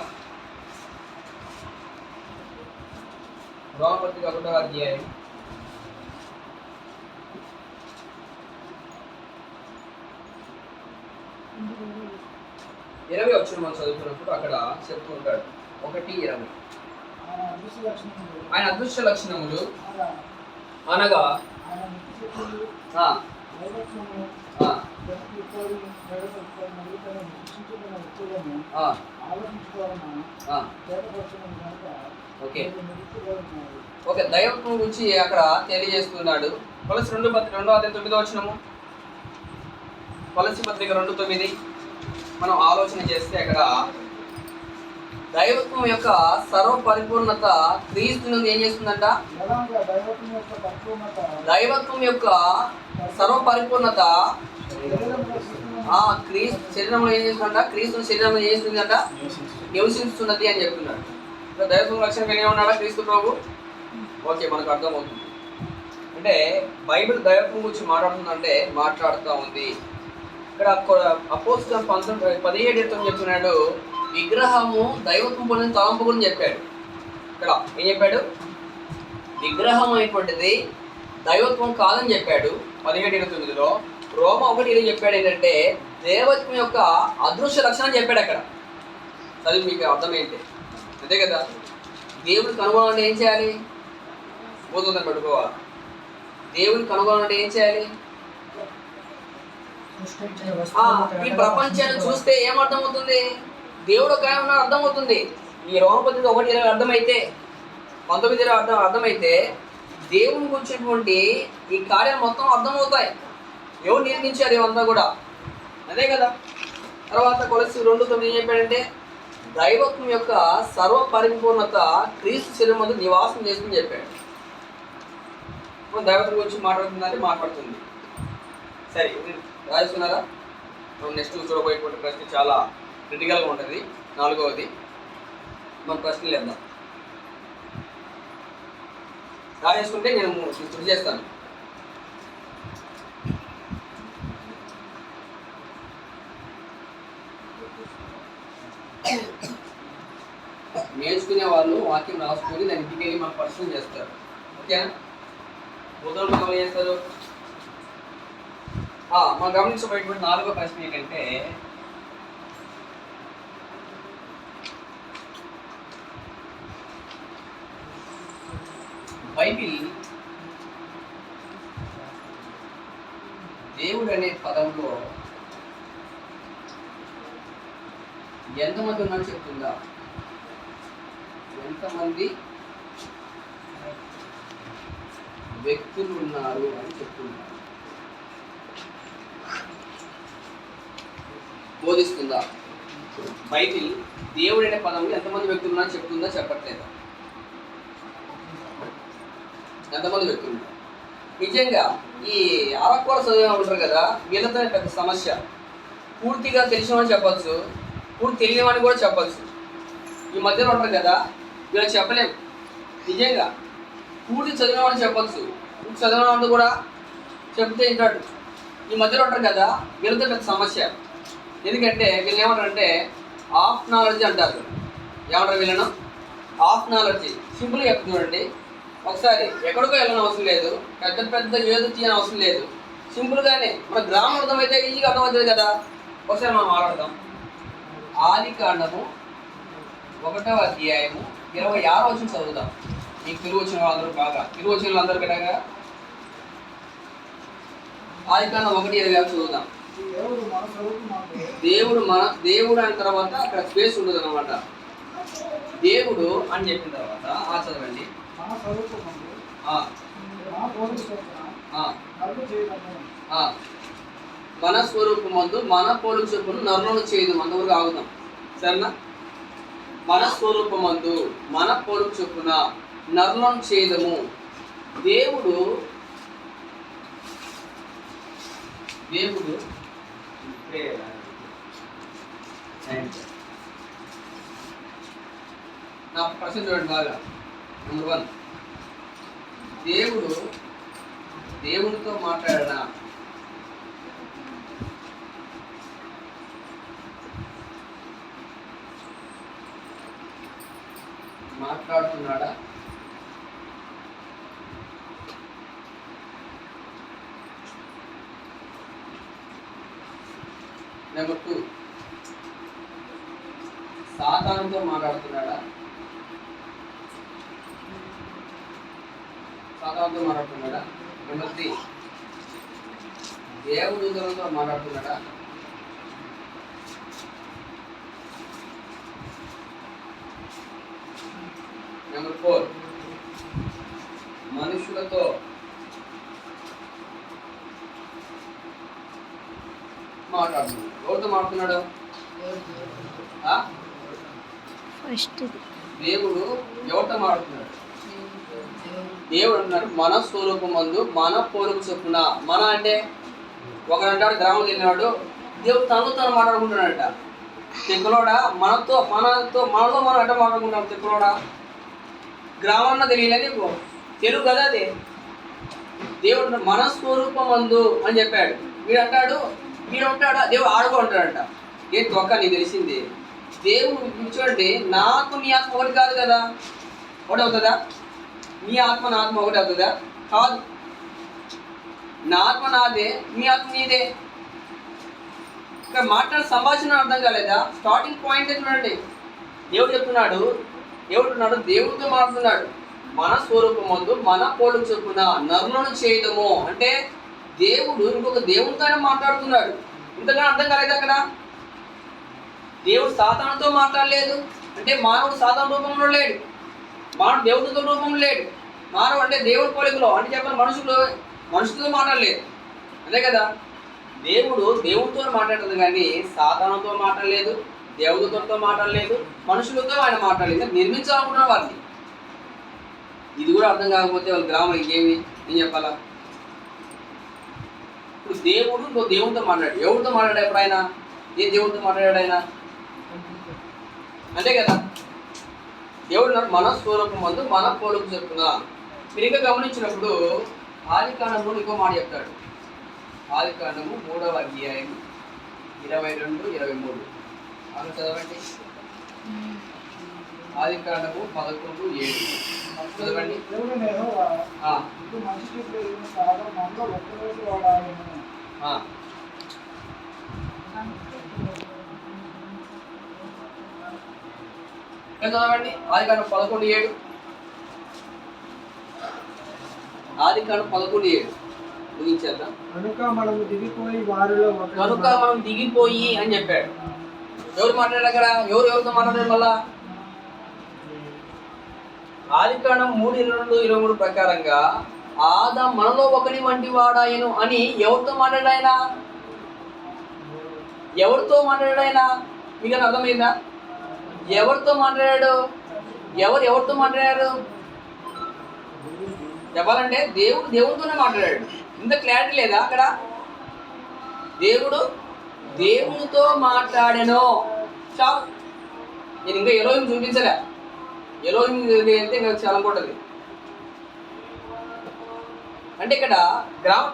రోమపత్రిక 1వ అధ్యాయం 29 20 వచ్చిన మనం చదువుతున్నప్పుడు అక్కడ చెప్తూ ఉంటాడు 1:20. ఆయన అదృశ్య లక్షణములు ఆయన అదృశ్య లక్షణములు అనగా అనగా ఆయన ముక్తి శక్తులు ఆ, దైవత్వము ఆ, జనకు ఉత్పత్తి జగత్తుత్పత్తి మరియు తన సృష్టించబడిన వ్యక్తులను ఆ, ఆలోచించుకోవాలన్న ఆ. చేతపరచడం కనుక ఓకే నిరుక్తిగా ఉన్నారు. ఓకే దైవత్వం గురించి అక్కడ తెలియజేస్తున్నాడు. కొలసి 2:9 వచ్చినము. కొలసి పత్రిక 2:9 మనం ఆలోచన చేస్తే అక్కడ దైవత్వం యొక్క సర్వ పరిపూర్ణత క్రీస్తు నుండి ఏం చేస్తుందంట? ఎలాగా దైవత్వం యొక్క పరిపూర్ణత దైవత్వం యొక్క సర్వ పరిపూర్ణత శరీరంలో సృష్టించిన ఆ క్రీస్తు శరీరంలో ఏం చేస్తుందంట? క్రీస్తు శరీరంలో ఏం చేస్తుందంట? నివసిస్తున్నది అని చెప్తున్నాడు. ఇక్కడ దైవత్వం లక్షణం ఏమే ఉన్నాడా క్రీస్తు ప్రభు? ఓకే, మనకు అర్థమవుతుంది. అంటే బైబిల్ దైవత్వం గురించి మాట్లాడుతుందంటే మాట్లాడుతూ ఉంది. ఇక్కడ అపోస్తలులు 17:17 చెప్తున్నాడు, విగ్రహము దైవత్వం పొందిన తలంపు గురించి చెప్పాడు. ఇక్కడ ఏం చెప్పాడు? విగ్రహం అయినటువంటిది దైవత్వం కాదని చెప్పాడు 17:29లో. రోమ 1:20 చెప్పాడు ఏంటంటే దేవత్వం యొక్క అదృశ్య లక్షణం చెప్పాడు అక్కడ. చదివి మీకు అర్థమైంది అంతే కదా. దేవుడికి కనుగొనాలంటే ఏం చేయాలి? పోతుందని పట్టుకోవాలి. దేవుడిని కనుగొనాలంటే ఏం చేయాలి? ఈ ప్రపంచాన్ని చూస్తే ఏం అర్థమవుతుంది? దేవుడు ఒక ఆయన ఉన్నాడు అర్థమవుతుంది. ఈ రోమపత్రిక 1:20 అర్థమైతే 19:20 అర్థమైతే దేవుని గురించినటువంటి ఈ కార్యాలు మొత్తం అర్థమవుతాయి. ఎవరు నిర్మించారు ఇవంతా కూడా అదే కదా. తర్వాత కొలసి 2:9 ఏం చెప్పాడంటే దైవత్వం యొక్క సర్వ పరిపూర్ణత క్రీస్తు శరీరం మందు నివాసం చేస్తుందని చెప్పాడు. దైవత్వం గురించి మాట్లాడుతుందంటే మాట్లాడుతుంది. సరే రాసుకున్నారా? నెక్స్ట్ చూడబోయేటువంటి ప్రశ్న చాలా క్రిటికల్గా ఉంటుంది. 4వది మన ప్రశ్నలు వేద్దాం. రాసుకుంటే నేను శుద్ధి చేస్తాను. నేర్చుకునే వాళ్ళు వాక్యం రాసుకొని దాని ఇంటికి వెళ్ళి మనకు పరిశీలన చేస్తారు. ఓకేనా? ఉదయం మనం ఏం చేస్తారు? మనం గమనించబోయేటువంటి 4వ ప్రశ్న ఏంటంటే బైబిల్ దేవుడు అనే పదంలో ఎంతమంది ఉన్నారో చెప్తుందా? ఎంతమంది వ్యక్తులు ఉన్నారు అని చెప్తున్నారు? బోధిస్తుందా? బైబిల్ దేవుడు అనే పదంలో ఎంతమంది వ్యక్తులు ఉన్నారని చెప్తుందా చెప్పట్లేదా? ఎంతమంది వ్యక్తులు ఉన్నారు? నిజంగా ఈ అరకొర చదివిన ఉంటారు కదా, వీళ్ళతో పెద్ద సమస్య. పూర్తిగా తెలిసినవాడిని చెప్పచ్చు, పూర్తి తెలియనివాడిని కూడా చెప్పచ్చు. ఈ మధ్యలో ఉంటారు కదా, వీళ్ళకి చెప్పలేం. నిజంగా పూర్తి చదివినవాడిని చెప్పచ్చు, పూర్తి చదివినవాడిని కూడా చెప్తే వింటాడు. ఈ మధ్యలో ఉంటారు కదా, వీళ్ళతో పెద్ద సమస్య. ఎందుకంటే వీళ్ళు ఏమంటారంటే హాఫ్ నాలెడ్జ్ అంటారు. ఏమంటారు వీళ్ళను? Half knowledge. సింపుల్గా చెప్తుంది చూడండి. ఒకసారి ఎక్కడికో వెళ్ళని అవసరం లేదు, పెద్ద పెద్ద ఏదో తీయని అవసరం లేదు. సింపుల్గానే మన గ్రామం అర్థమైతే ఈజీగా అర్థమవుతుంది కదా. ఒకసారి మనం మాట్లాడదాం. ఆదికాండము 1వ అధ్యాయము 26వ వచనం చదువుదాం. మీకు తెలుగు వచ్చిన వాళ్ళందరూ బాగా తెలుగు వచ్చిన వాళ్ళందరూ కదా. ఆదికాండం 1:20 చదువుదాం. దేవుడు అయిన తర్వాత అక్కడ స్పేస్ ఉండదు అనమాట. దేవుడు అని చెప్పిన తర్వాత చదవండి. మన స్వరూపమందు మన పోలిక చొప్పున నరులను చేయదు. అంతవరకు ఆగుదాం సరేనా? మన స్వరూపమందు మన పోలిక చొప్పున నరులను చేయదము. దేవుడు నా ప్రశ్న చూడండి బాగా. నెంబర్ 1, దేవుడితో మాట్లాడనా? మాట్లాడుతున్నాడా? నెంబర్ 2, సాతానుతో మాట్లాడుతున్నాడా? సాతానుతో మాట్లాడుతున్నాడా? నెంబర్ 3, దేవదూతలతో మాట్లాడుతున్నాడా? నెంబర్ 4, మనుషులతో మాట్లాడుతున్నాడు. ఎవరితో మాట్లాడుతున్నాడు? దేవుడు ఎవరితో మాట్లాడుతున్నాడు? దేవుడు అంటున్నాడు మన స్వరూపమందు మన పోలుకు చొప్పున. మన అంటే ఒకడంటాడు గ్రామం వెళ్ళినాడు, దేవుడు తను మాట్లాడుకుంటున్నాడట. తెక్కులోడా మనతో మనలో మనం అంటే మాట్లాడుకుంటాం. తెక్కులోడా గ్రామం తెలియలే నీకు, తెలుగు కదా అది. దేవుడు మన స్వరూపమందు అని చెప్పాడు. వీడు ఉంటాడా? దేవుడు ఆడుకో అంటాడట. ఏ తొక్క నీకు తెలిసింది. దేవుడు చూడండి, నాకు నీ ఆత్మ ఒకటి కాదు కదా. ఒకటి అవుతుందా? నీ ఆత్మ నా ఆత్మ ఒకటి అవుతుందా? కాదు. నా ఆత్మ నాదే, మీ ఆత్మ నీదే. ఇక్కడ మాట్లాడే సంభాషణ అర్థం కాలేదా? స్టార్టింగ్ పాయింట్ చూడండి. దేవుడు చెప్తున్నాడు, దేవుడితో మాట్లాడుతున్నాడు. మన స్వరూపమందు మన పోలుకు చొప్పున నరులను చేయడము అంటే దేవుడు ఇంకొక దేవుడితోనే మాట్లాడుతున్నాడు. ఇంతగా అర్థం కాలేదు అక్కడ. దేవుడు సాతానుతో మాట్లాడలేదు అంటే మానవుడు సాతాను రూపంలో లేడు, మానవుడు దేవుడితో రూపంలో లేడు. మానవుడు అంటే దేవుడి పోలికలో అంటే చెప్పిన మనుషులతో మాట్లాడలేదు. అదే కదా, దేవుడు దేవుడితో మాట్లాడలేదు కానీ సాతానుతో మాట్లాడలేదు, దేవదూతలతో మాట్లాడలేదు, మనుషులతో ఆయన మాట్లాడలేదు. నిర్మించాలనుకున్న వారిని. ఇది కూడా అర్థం కాకపోతే వాళ్ళ గ్రామం ఇంకేమి ఏం చెప్పాలా? ఇప్పుడు నువ్వు దేవుడితో మాట్లాడు. ఎవరితో మాట్లాడాడు ఇప్పుడు ఆయన? ఏ దేవుడితో మాట్లాడాడు ఆయన? అంతే కదా. దేవుడు మన స్వరూపమందు మన పోలుకు చొప్పున. మీరు ఇంకా గమనించినప్పుడు ఆదికాండము ఇంకో మాట చెప్తాడు. ఆదికాండము 3వ అధ్యాయం 22-23 అలా చదవండి. ఆదికాండము 11:7 చదవండి. దేవుడు యెహోవా ఇది మనిషికి ప్రేమ కాదు, మనలో ఒక్కరోజు వాడాలని. చదవండి. ఆదికాండం 11:7. ఆదికాండం 11:7 ముగించేద్దాం. కనుక మనం దిగిపోయి అని చెప్పాడు. ఎవరు మాట్లాడారు అక్కడ? ఎవరితో మాట్లాడారు? మళ్ళా ఆదికాండం 3:22-23 ప్రకారంగా ఆదాము మనలో ఒకని వంటి వాడాయను అని ఎవరితో మాట్లాడాయన? మీకు అర్థమైందా? ఎవరితో మాట్లాడాడు? ఎవరితో మాట్లాడారు చెప్పాలంటే దేవుడితోనే మాట్లాడాడు. ఇంత క్లారిటీ లేదా అక్కడ? దేవుడితో మాట్లాడాను చాలు. నేను ఇంకా ఎలోహిం చూపించలే. ఎలోహిం అంటే ఇంకా చాలా ఉంటుంది. అంటే ఇక్కడ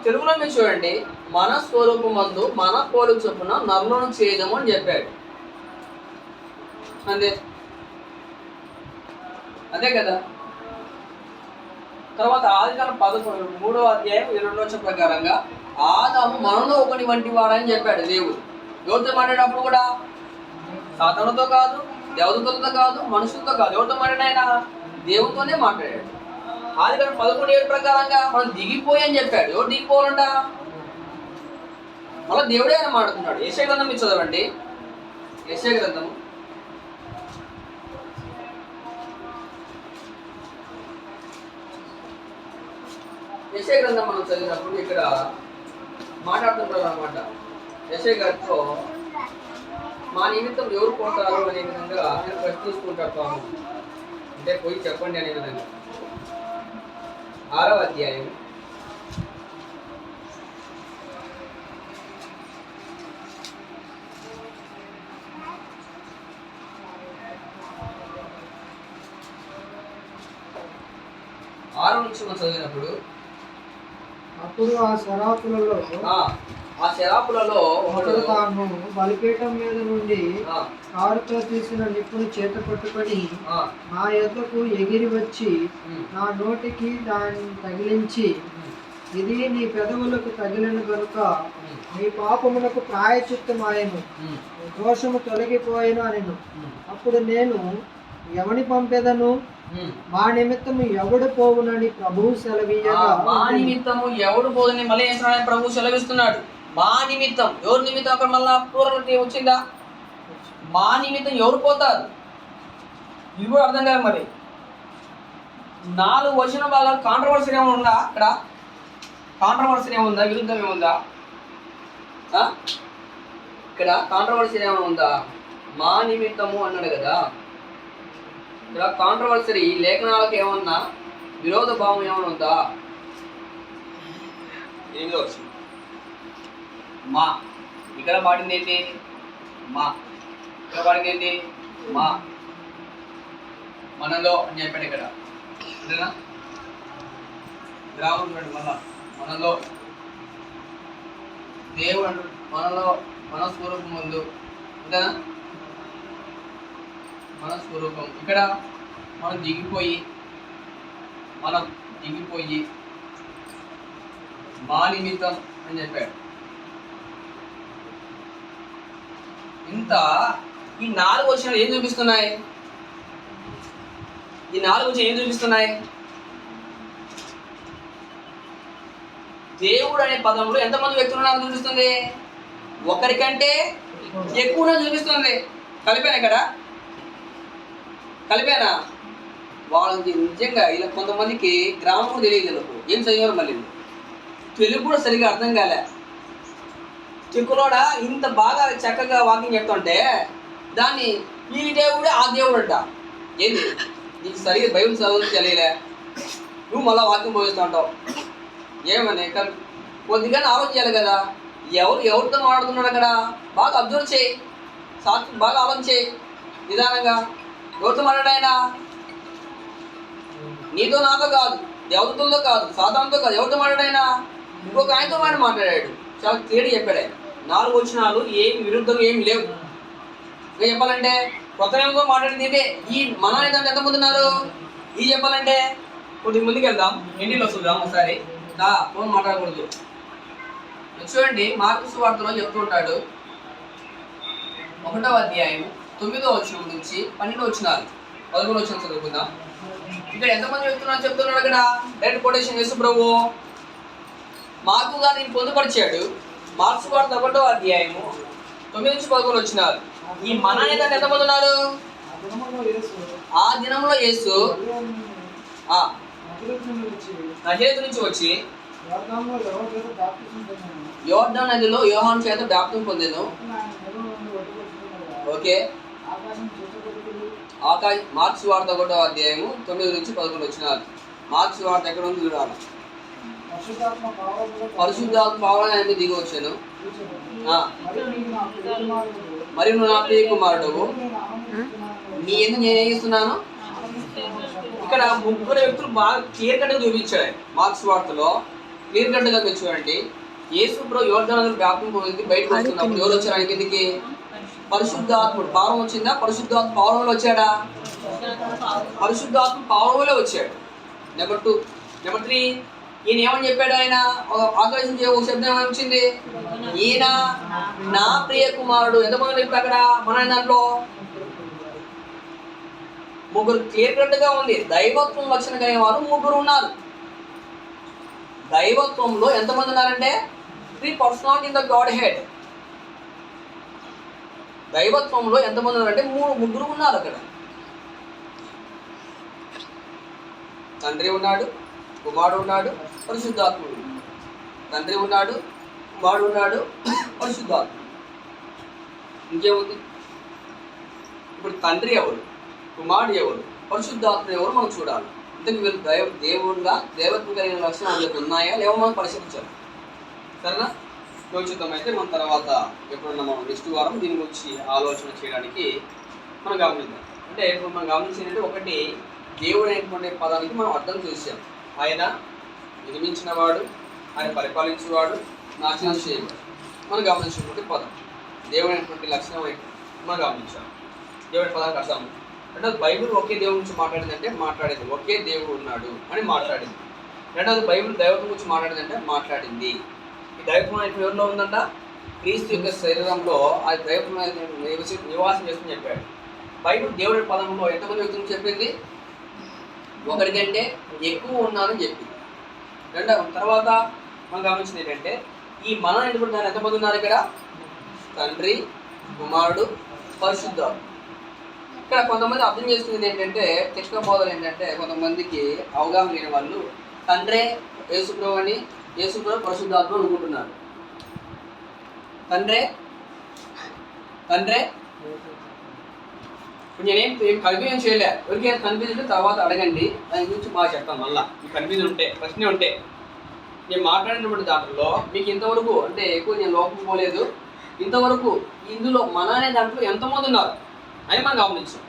తెలుగులో మీరు చూడండి, మన స్వరూపమందు మన పోలుకు చొప్పున నరులను చేయదము అని చెప్పాడు. అదే కదా. తర్వాత ఆదికాండం 3వ అధ్యాయం 22 ప్రకారంగా ఆదాము మనలో ఒకని వంటి వాడని చెప్పాడు దేవుడు. ఎవరితో మాట్లాడేటప్పుడు కూడా సాతానుతో కాదు, దేవదూతలతో కాదు, మనుషులతో కాదు. ఎవరితో మాట్లాడాయన? దేవుడితోనే మాట్లాడాడు. ఆదికాండం 11:7 ప్రకారంగా మనం దిగిపోయి అని చెప్పాడు. ఎవరు దిగిపోవాలంట? మళ్ళీ దేవుడే ఆయన మాట్లాడుతున్నాడు. యెషయా గ్రంథం మీరు చదవండి. యెషయా గ్రంథము 'యెషయా గ్రంథం మనం చదివినప్పుడు ఇక్కడ మాట్లాడుతుంటారు అన్నమాట. యెషయా గారితో మా నిమిత్తం ఎవరు పోతారు అనే విధంగా ఆయన ప్రశ్నిస్తుంటారు పాము. అంటే పోయి చెప్పండి అనే విధంగా. 6వ అధ్యాయం 6 నుంచి మనం చదివినప్పుడు అప్పుడు ఆ శరాపులలో ఒకడు తాను బలిపీఠం మీద నుండి కారుతో తీసిన నిప్పును చేత పట్టుకొని నా యొద్దకు ఎగిరి వచ్చి నా నోటికి దాన్ని తగిలించి ఇది నీ పెదవులకు తగిలిన గనుక నీ పాపమునకు ప్రాయచిత్తమాయను, దోషము తొలగిపోయెను అనెను. అప్పుడు నేను ఎవని పంపెదను, మా నిమిత్తము ఎవడు పోవునని ప్రభువు సెలవీయగా. మా నిమిత్తము ఎవడు పోదని మళ్ళీ ఏం ప్రభువు సెలవిస్తున్నాడు. మా నిమిత్తం, ఎవరి నిమిత్తం? అక్కడ మళ్ళా ప్లూరల్ వచ్చిందా? మా నిమిత్తం ఎవరు పోతారు? ఇది కూడా అర్థం కాదు. మరి 4 వచన భాగాలు కాంట్రవర్సీ ఏమైనా ఉందా? అక్కడ కాంట్రవర్సీ ఏముందా? విరుద్ధం ఏముందా? ఇక్కడ కాంట్రవర్సీ ఏమైనా ఉందా? మా నిమిత్తము అన్నాడు కదా. ఇక్కడ కాంట్రవర్సరీ లేఖనాలకు ఏమన్నా విరోధ భావం ఏమైనా ఉందా? 8వ వచనం మా. ఇక్కడ పాడింది ఏంటి? మా. ఇక్కడ పాడింది ఏంటి? మా. మనలో అని చెప్పాడు ఇక్కడ. అంతేనా? గ్రామం చూడండి మళ్ళా. మనలో దేవుడు అంటు, మనలో మన స్వరూపం ముందు. అంతేనా? మన స్వరూపం. ఇక్కడ మనం దిగిపోయి మా నిమిత్తం అని చెప్పాడు. ఇంత ఈ 4 వచనాలు ఏం చూపిస్తున్నాయి? ఈ 4 వచనాలు ఏం చూపిస్తున్నాయి? దేవుడు అనే పదంలో ఎంతమంది వ్యక్తులు ఉన్నారో చూపిస్తుంది. ఒకరికంటే ఎక్కువ చూపిస్తుంది. కలిపాను ఇక్కడ, కలిపానా? వాళ్ళకి నిజంగా ఇలా కొంతమందికి గ్రామం కూడా తెలియదు. తెలుగు ఏం చదివారు, మళ్ళీ తెలుగు కూడా సరిగా అర్థం కాలే. చెక్కులోడా ఇంత బాగా చక్కగా వాకింగ్ చెప్తుంటే దాన్ని ఈ దేవుడే ఆ దేవుడు అంట. ఏంది నీకు సరిగా బైబిల్ చదువు తెలియలే, నువ్వు మళ్ళీ వాకింగ్ పోయిస్తూ ఉంటావు. ఏమని కొద్దిగా ఆలోచించాలి కదా. ఎవరితో మాట్లాడుతున్నాడు అక్కడ బాగా అబ్జర్వ్ చేయి, బాగా ఆలోచన చేయి నిదానంగా. ఎవరితో మాట్లాడాయనా? నీతో నాతో కాదు, దేవతలతో కాదు, సాతానుతో కాదు. ఎవరితో మాట్లాడాయనా? ఇంకొక ఆయనతో మాట్లాడాడు. చాలా క్లియర్గా చెప్పాడు ఆయన. 4 వచనాలు ఏమి విరుద్ధం ఏమి లేవు. ఇంకా చెప్పాలంటే కొత్త నియమంతో మాట్లాడింది ఏంటి? ఈ మన దాంట్లో ఎంతమంది ఉన్నారు? ఇది చెప్పాలంటే కొద్దిగా ముందుకు వెళ్దాం, ఇంటిలో చూద్దాం ఒకసారి. ఫోన్ మాట్లాడకూడదు. చూడండి, మార్కు సువార్తలో చెప్తూ ఉంటాడు. 1వ అధ్యాయం 9వ వచనం నుంచి 12వ వచనాలు 11వ వచనం చదువుకుందాం. ఇక్కడ ఎంతమంది చెప్తున్నాడు అక్కడ డైరెక్ట్ కొటేషన్. యేసు ప్రభు మార్కు గారిని పొందుపరిచాడు. మార్కు సువార్త 1వ అధ్యాయము 9 నుంచి 11 వచనాలు. ఈ మన అనేది ఎంతమంది ఉన్నారు? ఆ దినంలో యేసు నజరేతు నుంచి వచ్చి యోర్దాను నదిలో యోహాను చేత బాప్తిసం పొందెను. ఓకే, మార్కు సువార్త 1వ అధ్యాయము 9 నుంచి 11 వచనాలు. మార్కు సువార్త ఎక్కడ ఉంది చూడాలి. పరిశుద్ధాత్మ పావన అనేది దిగి వచ్చాను. మరియు నువ్వు నా ప్రియ కుమారుడు, నీ ఎందుకు నేనేం చేస్తున్నాను. ఇక్కడ 3 వ్యక్తులు బాగా క్లియర్ కట్గా చూపించాడు మార్క్స్ వార్తలో. క్లియర్ కట్గా మీరు చూడండి. యేసు ప్రభు యోర్దాను బాప్తిసం పొంది బయటకు వస్తున్నప్పుడు ఎవరు వచ్చారు ఆయన కిందకి? పరిశుద్ధాత్ముడు. పావనం వచ్చిందా? పరిశుద్ధాత్మ పావనంలో వచ్చాడా? పరిశుద్ధాత్మ పావనంలో వచ్చాడు. నెంబర్ 2. నెంబర్ 3, ఈయన ఏమని చెప్పాడు? ఆయన ఆకర్షించే ఒక శబ్దం ఏమని వచ్చింది? ఈయన నా ప్రియ కుమారుడు. ఎంతమంది ఇప్పుడు అక్కడ మన దాంట్లో 3 క్లియర్ కట్గా ఉంది. దైవత్వం లక్షణ కలిగిన వారు 3 ఉన్నారు. దైవత్వంలో ఎంతమంది ఉన్నారంటే 3 personality in the godhead. దైవత్వంలో ఎంతమంది ఉన్నారంటే 3 ఉన్నారు అక్కడ. తండ్రి ఉన్నాడు, కుమారుడు ఉన్నాడు, పరిశుద్ధాత్ముడు. తండ్రి ఉన్నాడు, కుమారుడు ఉన్నాడు, పరిశుద్ధాత్ముడు. ఇంకేముంది? ఇప్పుడు తండ్రి ఎవరు, కుమారుడు ఎవరు, పరిశుద్ధాత్ముడు ఎవరు మనం చూడాలి. ఇంతకు వీళ్ళు దేవుడుగా దేవత్వం కలిగిన లక్షణాలు వాళ్ళకి ఉన్నాయా లేవో మనం పరిశీలించాలి. సరేనా? యోచితం అయితే మన తర్వాత ఎప్పుడన్నా మనం నెక్స్ట్ వారం దీని గురించి ఆలోచన చేయడానికి మనం గమనిద్దాం. అంటే ఇప్పుడు మనం గమనించిందంటే, ఒకటి దేవుడు అనేటువంటి పదానికి మనం అర్థం చూసాం. ఆయన నిర్మించిన వాడు, ఆయన పరిపాలించేవాడు, నాశనం చేయవాడు. మనం గమనించినటువంటి పదం దేవుడు అనేటువంటి లక్షణం అయితే మనం గమనించాం. దేవుడి పదానికి అర్థం అంటే బైబిల్ ఒకే దేవుడి నుంచి మాట్లాడిందంటే మాట్లాడేది ఒకే దేవుడు ఉన్నాడు అని మాట్లాడింది. రెండవది బైబిల్ దైవత్వం గురించి మాట్లాడిందంటే మాట్లాడింది. ఈ దైవత్వం ఇప్పుడు ఎవరిలో ఉందంట? క్రీస్తు యొక్క శరీరంలో ఆ దైవత్వం నివాసం చేస్తుందని చెప్పాడు. బైబిల్ దేవుడి పదంలో ఎంతమంది వ్యక్తులు చెప్పింది? ఒకరికంటే ఎక్కువ ఉన్నారని చెప్పింది. తర్వాత మనం గమనించింది ఏంటంటే ఈ మనం ఎందుకుంటున్నారు? ఎంతమంది ఉన్నారు ఇక్కడ? తండ్రి, కుమారుడు, పరిశుద్ధాత్మ. ఇక్కడ కొంతమంది అర్థం చేసుకునేది ఏంటంటే, కృష్ణ బోధలు ఏంటంటే కొంతమందికి అవగాహన లేని వాళ్ళు తండ్రే యేసుప్రభు అని, యేసుప్రభు పరిశుద్ధాత్మ అనుకుంటున్నారు. తండ్రే ఇప్పుడు నేనేం కన్ఫ్యూజన్ చేయలే. ఎవరికైనా కన్ఫ్యూజన్ ఉంటే తర్వాత అడగండి, దాని గురించి బాగా చెప్తాను. మళ్ళీ ఈ కన్ఫ్యూజన్ ఉంటే, ప్రశ్న ఉంటే నేను మాట్లాడినటువంటి దాంట్లో మీకు ఇంతవరకు అంటే ఎక్కువ నేను లోపం పోలేదు. ఇంతవరకు ఇందులో మన అనే దాంట్లో ఎంతమంది ఉన్నారు అని మనం గమనించాం.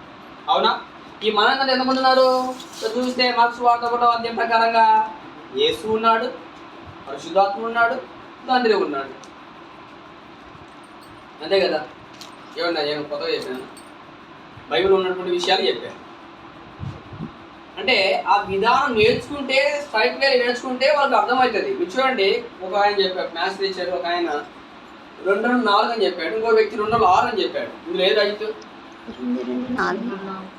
అవునా? ఈ మన అంటే ఎంతమంది ఉన్నారు చూస్తే మార్క్స్ వార్త 1వ అధ్యాయం ప్రకారంగా యేసు ఉన్నాడు, పరిశుద్ధాత్మ ఉన్నాడు, తండ్రి ఉన్నాడు. అంతే కదా? ఏమన్నా కొత్తగా చెప్పాను? బైబిల్ ఉన్నటువంటి విషయాలు చెప్పాను. అంటే ఆ విధానం నేర్చుకుంటే, స్ట్రైట్ వే నేర్చుకుంటే వాళ్ళకి అర్థమవుతుంది. మీరు చూడండి, ఒక ఆయన చెప్పాడు, మ్యాథ్స్ టీచర్, ఒక ఆయన 2-4 అని చెప్పాడు, ఇంకో వ్యక్తి 2-6 అని చెప్పాడు. ఇందులో ఏది రైతు?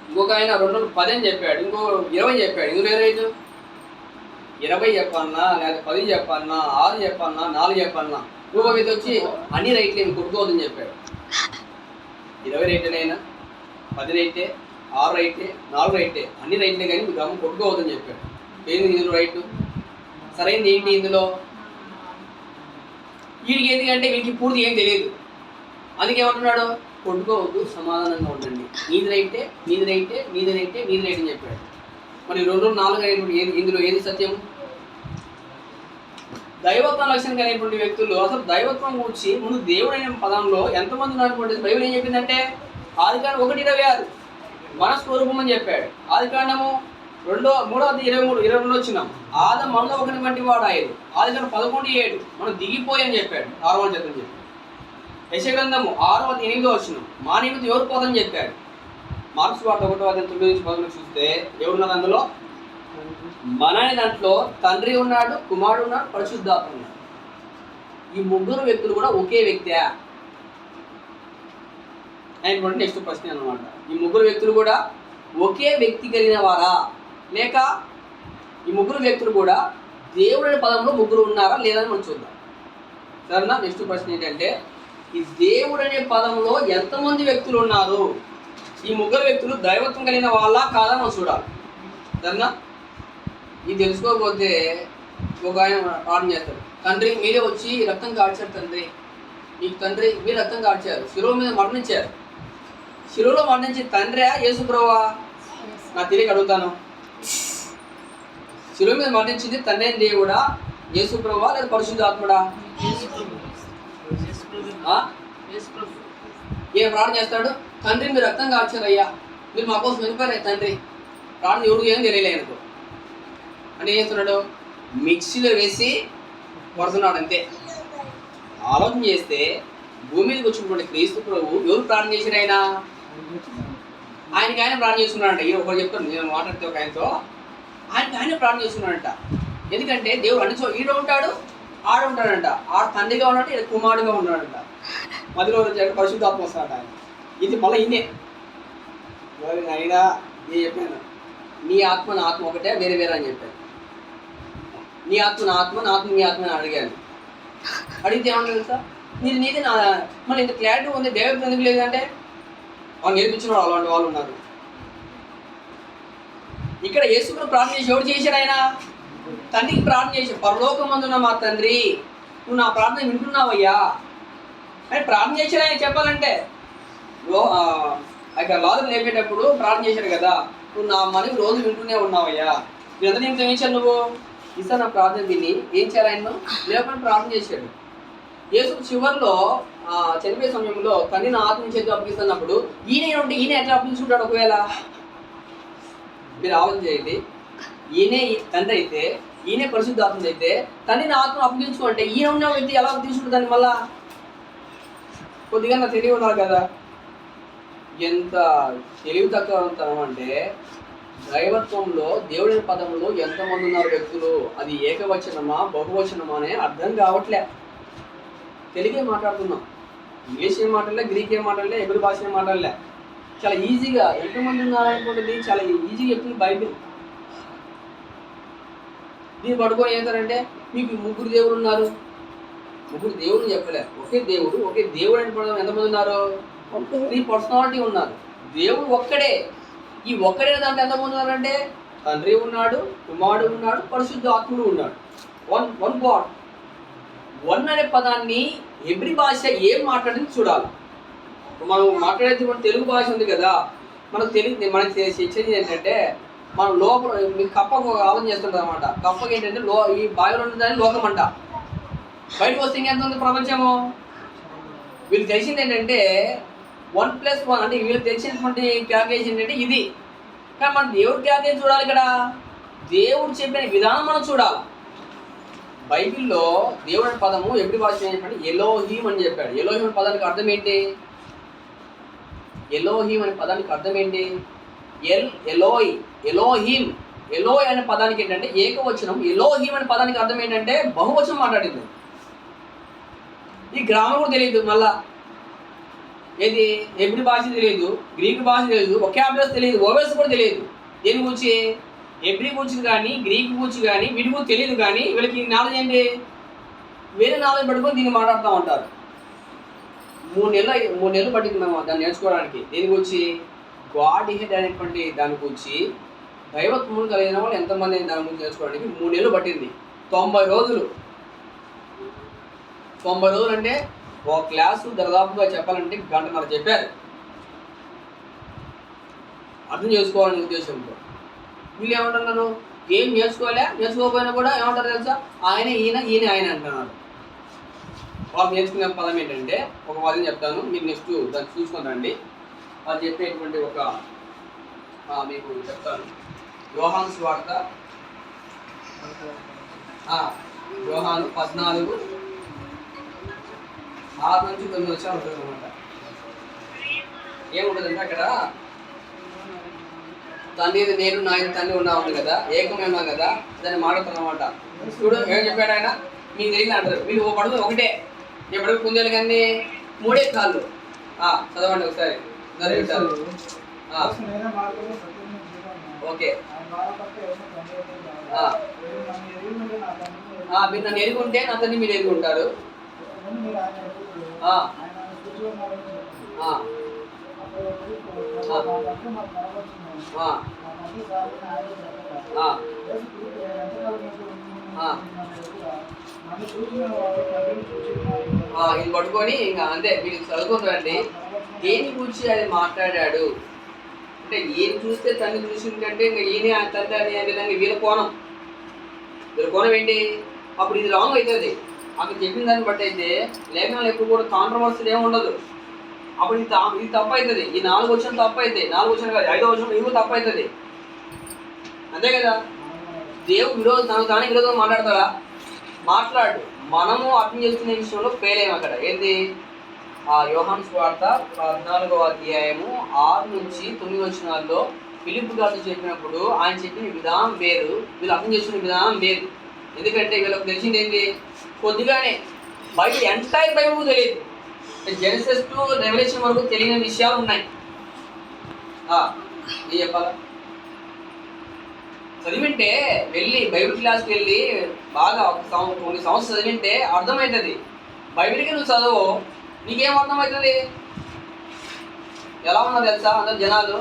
ఇంకొక ఆయన 2-10 అని చెప్పాడు, ఇంకో 20 చెప్పాడు. ఇందులో ఏ రైతు? 20 చెప్పన్నా, లేదా 10 చెప్పన్నా, 6 చెప్పన్నా, 4 చెప్పన్నా. ఇంకొక వ్యక్తి వచ్చి అన్ని రైట్లు ఏమి కొట్టుకోవద్దని చెప్పాడు. 20 రైట్లైనా, 10 రైటే, 6 రైటే, 4 రైటే, అన్ని రైట్లే కానీ మీకు గమని కొట్టుకోవద్దని చెప్పాడు. ఏంది ఇందులో రైట్? సరైనది ఏంటి ఇందులో? వీడికి ఎందుకంటే వీడికి పూర్తి ఏం తెలియదు. అందుకేమంటున్నాడు? కొట్టుకోవద్దు, సమాధానంగా ఉండండి. నీది రైటే, నీది రైటే, నీది రైటే, నీది రైట్ అని చెప్పాడు. మరి 2-4 అనేటువంటి ఇందులో ఏది సత్యం? దైవత్వం లక్షణం కలిగినటువంటి వ్యక్తులు అసలు దైవత్వం గురించి ముందు దేవుడు అనే పదంలో ఎంతమంది ఉన్నటువంటి బైబిల్ ఏం చెప్పిందంటే ఆదికాండం 1:26 మన స్వరూపం అని చెప్పాడు. ఆదికాండము 3:23 వచ్చినాం. ఆదము మనలో ఒకటి వంటి వాడు ఆయన. ఆదికాండం 11:7 మనం దిగిపోయని చెప్పాడు. 6వ అధ్యాయం చెప్పాడు. యెషయా గ్రంథము 6:8 వచ్చినాం. మా నిమిత్తం ఎవరు పోదని చెప్పాడు. మార్క్స్ వార్త 1వ అధ్యాయం 9-11 చూస్తే ఎవరున్నారు అందులో? మన దాంట్లో తండ్రి ఉన్నాడు, కుమారుడు ఉన్నాడు, పరిశుద్ధాత్మ ఉన్నాడు. ఈ ముగ్గురు వ్యక్తులు కూడా ఒకే వ్యక్తి అయినటువంటి నెక్స్ట్ ప్రశ్న అన్నమాట. ఈ ముగ్గురు వ్యక్తులు కూడా ఒకే వ్యక్తి కలిగిన వారా, లేక ఈ ముగ్గురు వ్యక్తులు కూడా దేవుడి పదంలో ముగ్గురు ఉన్నారా లేదని మనం చూద్దాం. సరేనా? నెక్స్ట్ ప్రశ్న ఏంటంటే ఈ దేవుడు అనే పదంలో ఎంతమంది వ్యక్తులు ఉన్నారు? ఈ ముగ్గురు వ్యక్తులు దైవత్వం కలిగిన వాళ్ళ కాదా మనం చూడాలి. సరేనా? ఇది తెలుసుకోకపోతే ఒక ఆయన ప్రార్థన చేస్తాడు, తండ్రి మీరే వచ్చి రక్తం కాడ్చారు, తండ్రి మీకు తండ్రి మీరు రక్తం కాడ్చారు, శిలువ మీద మరణించారు. శిలువలో మరణించి తండ్రి యేసుప్రభువా? నాకు తెలియక అడుగుతాను, శిలువ మీద మరణించింది తండ్రి అయిన దేవుడా, యేసుప్రభువా లేదా పరిశుద్ధాత్ముడా? ఏం ప్రార్థన చేస్తాడు? తండ్రి మీరు రక్తం కాడ్చారు అయ్యా, మీరు మా కోసం వెళ్ళిపోయారు తండ్రి. ప్రార్థన ఎవరు ఏం తెలియలేనుకో అని ఏం చేస్తున్నాడు? మిక్సీలో వేసి కొడుతున్నాడు అంతే. ఆలోచన చేస్తే భూమి మీదకి వచ్చినటువంటి క్రీస్తు ప్రభు ఎవరు ప్రార్థన చేసిన ఆయనకి ఆయన ప్రార్థన చేస్తున్నాడంట. ఈ ఒకరు చెప్తాను, నేను మాట్లాడితే ఒక ఆయనతో ఆయన ప్రార్థన చేస్తున్నాడంట. ఎందుకంటే దేవుడు అన్ని ఈడ ఉంటాడు, ఆడ ఉంటాడంట. ఆడ తండ్రిగా ఉన్నాడు, ఈడ కుమారుడుగా ఉన్నాడంట. మధ్యలో పరిశుద్ధాత్మ వస్తాడట ఆయన. ఇది మళ్ళీ ఇన్నే అయినా నేను చెప్పాను, నీ ఆత్మ నా ఆత్మ ఒకటే, వేరే వేరే అని చెప్పాను. నీ ఆత్మ నా ఆత్మ, నా ఆత్మ నీ ఆత్మ అని అడిగాను. అడిగితే ఏమన్నా తెలుసా? నీది నా మళ్ళీ ఇంత క్లారిటీ ఉంది, దేవుడికి ఎందుకు లేదంటే వాళ్ళు నేర్పించిన వాళ్ళు అలాంటి వాళ్ళు ఉన్నారు. ఇక్కడ యేసుప్రభు ప్రార్థన చేసి ఎవరు చేశాడు? ఆయన తండ్రికి ప్రార్థన చేశాడు. పరలోకమందున్న మా తండ్రి నువ్వు నా ప్రార్థన వింటున్నావయ్యా అని ప్రార్థన చేశాడు. ఆయన చెప్పాలంటే ఇక్కడ లాజరు లేపేటప్పుడు ప్రార్థన చేశాడు కదా, నువ్వు నా మనవి రోజు వింటూనే ఉన్నావయ్యా. నువ్వు ఎంత నిమిషం చేశాడు? నువ్వు ఇస్తా నా ప్రార్థన విని ఏం చేయాలి? ఆయన లేపని ప్రార్థన చేశాడు. యేసు చివరిలో చనిపోయే సమయంలో తండ్రి నా ఆత్మ చేతి అప్పగిస్తున్నప్పుడు ఈయన ఉంటే ఈయన ఎట్లా అప్పగించుకుంటాడు? ఒకవేళ మీరు ఆలోచన చేయండి, ఈయనే తండ్రి అయితే, ఈయనే పరిశుద్ధాత్మ అయితే, తండ్రి నా ఆత్మను అప్పగించుకుంటే ఈయన ఉన్న వ్యక్తి ఎలా అప్పగించుకుంటుంది? దాన్ని మళ్ళా కొద్దిగా నాకు తెలివి ఉన్నారు కదా. ఎంత తెలివి తక్కువ ఉంటాం అంటే దైవత్వంలో దేవుడి పదంలో ఎంతమంది ఉన్నారు వ్యక్తులు, అది ఏకవచనమా బహువచనమా అనే అర్థం కావట్లే. తెలుగే మాట్లాడుతున్నాం, ఇంగ్లీష్ ఏం మాట్లాడలే, గ్రీక్ ఏం మాట్లాడలే, ఎబ్రి భాష ఏం మాట్లాడలే. చాలా ఈజీగా ఎంతమంది ఉన్నారనుకుంటుంది, చాలా ఈజీగా చెప్తుంది బైబిల్. దీన్ని పడుకొని ఏంటారంటే మీకు ముగ్గురు దేవుడు ఉన్నారు, ముగ్గురు దేవుడు చెప్పలే, ఒకే దేవుడు. ఒకే దేవుడు అని పడడం ఎంతమంది ఉన్నారు, 3 పర్సనాలిటీ ఉన్నారు. దేవుడు ఒక్కడే. ఈ ఒక్కడే దాంట్లో ఎంతమంది ఉన్నారంటే తండ్రి ఉన్నాడు, కుమారుడు ఉన్నాడు, పరిశుద్ధ ఆత్ముడు ఉన్నాడు. One God. వన్ అనే పదాన్ని ఎబ్రి భాష ఏం మాట్లాడింది చూడాలి. మనం మాట్లాడేది మన తెలుగు భాష ఉంది కదా, మనకు శిక్షణ ఏంటంటే మనం లోపల కప్పకు ఒక ఆలోచన చేస్తుంటాం అనమాట. కప్పకి ఏంటంటే ఈ బావిలో ఉన్నదాన్ని లోకం అంట, బయటకు వస్తే ఇంకెంత ఉంది ప్రపంచము. వీళ్ళు తెలిసింది ఏంటంటే 1+1 అంటే వీళ్ళకి తెలిసినటువంటి క్యాల్కులేషన్ ఏంటంటే ఇది. కానీ మనం దేవుడి క్యాల్కులేషన్ చూడాలి. ఇక్కడ దేవుడు చెప్పిన విధానం మనం చూడాలి. బైబిల్లో దేవుడు అనే పదము ఎబ్రి భాష ఏంటంటే ఎలోహీం అని చెప్పాడు. ఎలోహీం అనే పదానికి అర్థం ఏంటి? ఎలోహీం అనే పదానికి అర్థం ఏంటి? ఎలోహీం. ఎలోయ్ అనే పదానికి ఏంటంటే ఏకవచనం. ఎలోహీం అనే పదానికి అర్థం ఏంటంటే బహువచనం మాట్లాడింది. ఈ గ్రామర్ కూడా తెలియదు, మళ్ళా ఏది ఎబ్రి భాష తెలియదు, గ్రీక్ భాష తెలియదు, వొకాబులరీ తెలియదు, ఓవెల్స్ కూడా తెలియదు. దేని గురించి? ఎబ్రి గురించి కానీ గ్రీక్ గురించి కానీ వీటి గురించి తెలియదు. కానీ వీళ్ళకి నాలెడ్జ్ ఏంటి? వేరే నాలెడ్జ్ పట్టుకొని దీన్ని మాట్లాడుతూ ఉంటారు. 3 నెలలు పట్టింది మేము దాన్ని నేర్చుకోవడానికి. దేని గురించి? గాడ్ హెడ్ అనేటువంటి దాని గురించి, దైవత్వం కలిగిన వాళ్ళు ఎంతమంది దాని గురించి నేర్చుకోవడానికి 3 నెలలు పట్టింది. 90 రోజులు. 90 రోజులు అంటే ఒక క్లాసు దాదాపుగా చెప్పాలంటే 1 గంటన్నర చెప్పారు. అర్థం చేసుకోవాలనే ఉద్దేశంతో. వీళ్ళు ఏమంటున్నారు? ఏం నేర్చుకోకపోయినా కూడా ఏమంటారు తెలుసా? ఆయన ఈయన ఆయన అంటున్నారు. వాళ్ళు నేర్చుకునే పదం ఏంటంటే ఒక పదం చెప్తాను, మీరు నెక్స్ట్ దాన్ని చూసుకొని రండి. వాళ్ళు చెప్పేటువంటి ఒక మీకు చెప్తాను. యోహాను సువార్త యోహాను 14:6-9 ఉంటుంది అనమాట. ఏముంటుందంటే అక్కడ తండ్రి నేను నా తండ్రి ఉంది కదా, ఏకమే ఉన్నాం కదా, దాన్ని మాట్లాడుతున్నమాట. చూడు ఏం చెప్పాడు ఆయన, మీకు తెలియదు అంటారు. మీరు పడుతుంది ఒకటే, ఎప్పుడు కుందేలు కానీ 3 కాళ్ళు. చదవండి ఒకసారి. ఓకే. మీరు నన్ను ఎరుగుంటే నా తండ్రి మీరు ఎరుగుంటారు. ఇది పట్టుకొని ఇంకా అంతే మీరు చదువుకుంటారండి. దేని గురించి అది మాట్లాడాడు అంటే ఈయన చూస్తే తండ్రి చూసిందంటే ఇంకా ఈయన తండ్రి అనే విధంగా వీళ్ళ కోణం ఏంటి? అప్పుడు ఇది రాంగ్ అవుతుంది. అక్కడ చెప్పిన దాన్ని బట్టి అయితే లేఖనాలు ఎప్పుడు కూడా కాంట్రవర్సీ ఏమి ఉండదు. అప్పుడు ఇది తప్పు అవుతుంది. ఈ 4 వచనం తప్పు అవుతాయి. 4 వచనం కాదు, 5వ వచనం ఇవి తప్పు అవుతుంది. అంతే కదా? దేవుడు తానే విరోధం మాట్లాడతాడా? మాట్లాడు. మనము అర్థం చేసుకునే విషయంలో ఫెయిల్ అయ్యాం. అక్కడ ఏంటి? యోహాను సువార్త 14:6-9 వచనాల్లో ఫిలిప్పు గారితో చెప్పినప్పుడు ఆయన చెప్పిన విధానం వేరు, వీళ్ళు అర్థం చేసుకునే విధానం వేరు. ఎందుకంటే వీళ్ళకి తెలిసింది ఏంటి? కొద్దిగానే బైబిల్ ఎంటైర్ బైబిల్ తెలియదు. జెనసిస్ టు రెవల్యూషన్ వరకు తెలియని విషయాలు ఉన్నాయి. ఏం చెప్పాలా? చదివింటే వెళ్ళి బైబిల్ క్లాస్కి వెళ్ళి బాగా కొన్ని సంవత్సరాలు చదివింటే అర్థమవుతుంది. బైబిల్కి నువ్వు చదువు, నీకేం అర్థమవుతుంది? ఎలా ఉన్నా తెలుసా? అందరు జనాలు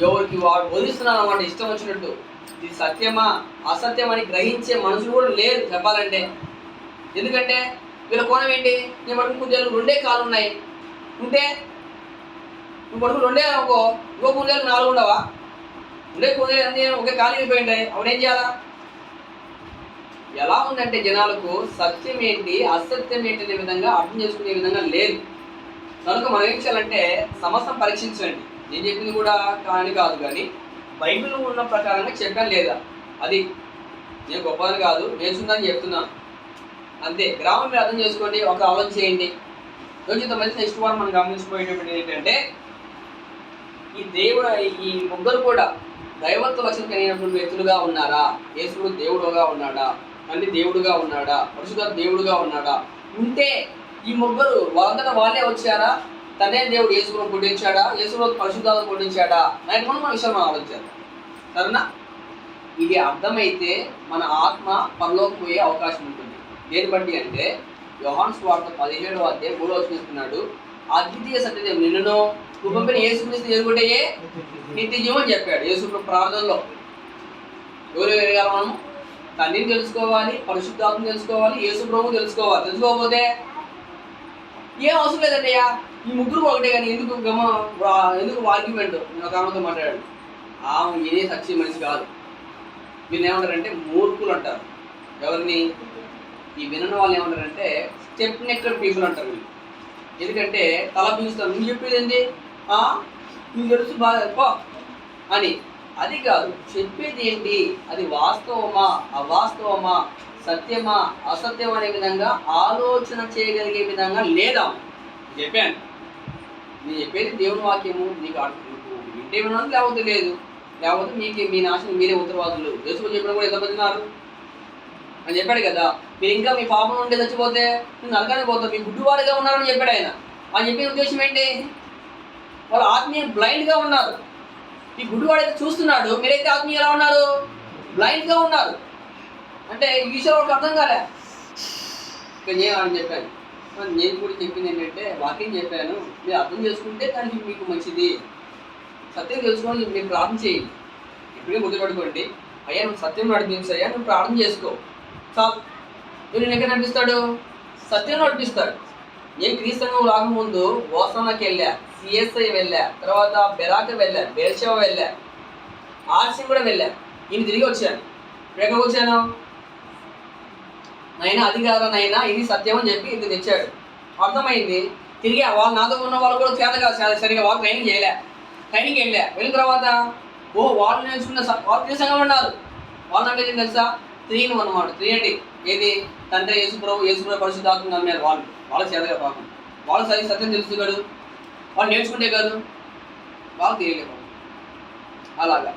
ఎవరికి వాడు బోధిస్తున్నారు అన్నమాట, ఇష్టం వచ్చినట్టు. ఇది సత్యమా అసత్యమని గ్రహించే మనుషులు కూడా లేరు చెప్పాలంటే. ఎందుకంటే వీళ్ళ కోణం ఏంటి? నేను పడుకుని కుందేలు 2 కాళ్ళు ఉన్నాయి ఉంటే నువ్వు పడుకుని 2 అనుకో, ఇంకో కుందేలు 4 ఉండవా? ఉండే కుందేలు ఎంత ఒకే కాలు వెళ్ళిపోయింటాయి. అప్పుడు ఏం చేయాలా? ఎలా ఉందంటే జనాలకు సత్యం ఏంటి అసత్యం ఏంటి అనే విధంగా అర్థం చేసుకునే విధంగా లేదు. కనుక మనం ఏం చేయాలంటే సమస్తం పరీక్షించండి. నేను చెప్పింది కూడా కానీ కాదు, కానీ బైబిల్ ఉన్న ప్రకారంగా చెప్పాను లేదా, అది నేను గొప్పదని కాదు, నేర్చుకుందని చెప్తున్నాను అంతే. గ్రామం మీరు అర్థం చేసుకోండి, ఒక ఆలోచన చేయండి. మంచి నెక్స్ట్ మనం గమనించిపోయేటప్పుడు ఏంటంటే ఈ ముగ్గురు కూడా దైవత్వ లక్షణం కలిగినటువంటి వ్యక్తులుగా ఉన్నారా? యేసుడు దేవుడుగా ఉన్నాడా? తండ్రి దేవుడుగా ఉన్నాడా? పరిశుద్ధ దేవుడుగా ఉన్నాడా? ఉంటే ఈ ముగ్గురు వాళ్ళంతటా వాళ్ళే వచ్చారా? తండ్రి దేవుడు యేసును పుట్టించాడా? యేసును పరిశుద్ధాలను పుట్టించాడా? అనేది మనం విషయం మనం ఆలోచించాలి. సరేనా? ఇది అర్థమైతే మన ఆత్మ పరలోకం పోయే అవకాశం ఉంటుంది. దేని బట్టి అంటే యోహాను సువార్త 17వ అధ్యాయం 3వ వచనం చెప్తున్నాడు, అద్వితీయ సత్యదేవుడు నిన్నును నువ్వు పంపిన యేసుక్రీస్తు ఎరుగుటయే నిత్య జీవం అని చెప్పాడు. యేసు ప్రార్థనలో ఎవరు ఎరగాలి? మనం తండ్రిని తెలుసుకోవాలి, పరిశుద్ధాత్మను తెలుసుకోవాలి, యేసు ప్రభువు తెలుసుకోవాలి. తెలుసుకోకపోతే ఏం అవసరం లేదండి. అయ్యా ఈ ముగ్గురు ఒకటే కానీ ఎందుకు ఆర్గ్యుమెంట్? నేను ఒక ఆమెతో మాట్లాడాడు, ఆమె ఇదే సత్య మనిషి కాదు. వీళ్ళు ఏమంటారంటే మూర్ఖులు అంటారు. ఎవరిని? ఈ వినని వాళ్ళు ఏమంటారంటే స్టెప్ నెక్టెడ్ పీపుల్ అంటారు వీళ్ళు. ఎందుకంటే తల పీలుస్తాను, నువ్వు చెప్పేది ఏంటి, నువ్వు తెలుసు బాగా అని. అది కాదు, చెప్పేది ఏంటి, అది వాస్తవమా అవాస్తవమా, సత్యమా అసత్యం అనే విధంగా ఆలోచన చేయగలిగే విధంగా లేదా చెప్పాను. నేను చెప్పేది దేవుని వాక్యము, నీకు వింటే వినాలి, లేకపోతే లేదు. లేకపోతే మీ నాశనం మీరే ఉత్తరవాదులు. యేసు చెప్పిన కూడా ఎంతమంది ఉన్నారు అని చెప్పాడు కదా. మీరు ఇంకా మీ పాపం నుండి చచ్చిపోతే నేను నరకానికి పోతావు, మీ గుడ్డివాడిగా ఉన్నారని చెప్పాడు ఆయన. అని చెప్పిన ఉద్దేశం ఏంటి? వాళ్ళు ఆత్మీయ బ్లైండ్గా ఉన్నారు. ఈ గుడ్డివాడైతే చూస్తున్నాడు, మీరైతే ఆత్మీయ ఎలా ఉన్నారు? బ్లైండ్గా ఉన్నారు. అంటే ఈ విషయం వాళ్ళకి అర్థం కాలే. ఇక అని చెప్పాను. నేను కూడా చెప్పింది ఏంటంటే వాక్యం చెప్పాను, మీరు అర్థం చేసుకుంటే దానికి మీకు మంచిది. సత్యం తెలుసుకొని మీరు ప్రార్థన చేయండి. ఇప్పుడే గుర్తుపెట్టుకోండి, అయ్యా నువ్వు సత్యం నడిపించయ్యా, నువ్వు ప్రార్థన చేసుకో చాలు. నేను ఎక్కడ నడిపిస్తాడు? సత్యం నడిపిస్తాడు. నేను క్రీస్తు రాకముందు ఓసానాకి వెళ్ళా, సిఎస్ఐ వెళ్ళా, తర్వాత బెరాక వెళ్ళా, బేర్షవ వెళ్ళా, ఆర్సీ కూడా వెళ్ళా. ఈయన తిరిగి వచ్చాను. ఎక్కడికి వచ్చాను? నైనా అది కాదనైనా ఇది సత్యం అని చెప్పి ఇది తెచ్చాడు. అర్థమైంది. తిరిగి వాళ్ళు నాతో ఉన్న వాళ్ళు కూడా చేత కాదు, సరిగా వాళ్ళు ట్రైనింగ్ చేయలే. ట్రైనింగ్ వెళ్ళిన తర్వాత వాళ్ళు నేర్చుకున్న వాళ్ళు దేశంగా ఉన్నారు. వాళ్ళు అంటే ఏం తెలుసా? 3 అన్నమాట. 3 అంటే ఏది? తండ్రి యేసుప్రభు పరిశుద్ధాత్మ నమ్మారు. వాళ్ళకి చేతగా పాపం, వాళ్ళు సత్యం తెలుసు కాదు, వాళ్ళు నేర్చుకుంటే కాదు, వాళ్ళు తెలియలేదు. అలాగా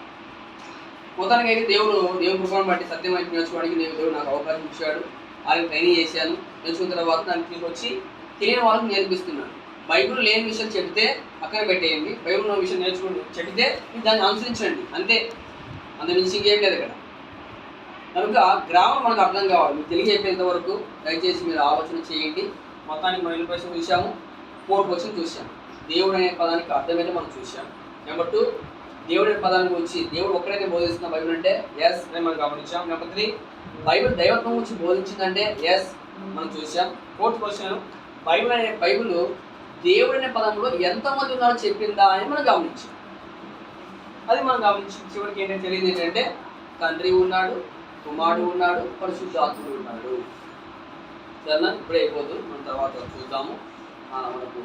మొత్తానికి అయితే దేవుడు కృపను బట్టి సత్యం అయితే నేర్చుకోవడానికి దేవుడు నాకు అవకాశం ఇచ్చాడు. వాళ్ళకి ట్రైనింగ్ చేశాను. నేర్చుకున్న తర్వాత దాన్ని తీసుకొచ్చి తెలియని వాళ్ళకి నేర్పిస్తున్నాను. బైబిల్ లేని విషయం చెబితే పక్కన పెట్టేయండి, బైబిల్ ఉన్న విషయం నేర్చుకుంటూ చెబితే మీరు దాన్ని అనుసరించండి అంతే. అంత మించి ఇంకేం లేదు ఇక్కడ. కనుక గ్రామం మనకు అర్థం కావాలి. మీకు తెలియజేపేంత వరకు దయచేసి మీరు ఆలోచన చేయండి. మొత్తానికి మనం 20 ప్రశ్నలు చూసాము, 4 క్వశ్చన్ చూసాము. దేవుడు అనే పదానికి అర్థమైతే మనం చూసాము. నెంబర్ 2, దేవుడు అనే పదాన్ని గురించి దేవుడు ఒక్కడైతే బోధిస్తున్న బైబిల్ అంటే ఎస్ అని మనం గమనించాం. నెంబర్ 3, బైబిల్ దైవత్వం గురించి బోధించిందంటే ఎస్ మనం చూసాం. 4th క్వశ్చన్, బైబిల్ దేవుడు అనే పదంలో ఎంతమంది ఉన్నారో చెప్పిందా అని మనం గమనించాం. అది మనం గమనించి చివరికి ఏంటంటే తెలియదు ఏంటంటే తండ్రి ఉన్నాడు, కుమారుడు ఉన్నాడు, పరిశుద్ధాత్ముడు ఉన్నాడు. సరేనా? ఇప్పుడే అయిపోదు, మనం తర్వాత చూద్దాము. మనకు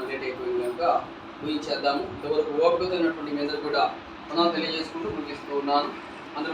లేట్ అయిపోయింది కనుక ఊహించేద్దాము. ఇంతవరకు ఓపికతో ఉన్నటువంటి మీ అందరూ కూడా మనం తెలియజేసుకుంటూ ముగిస్తూ ఉన్నాను.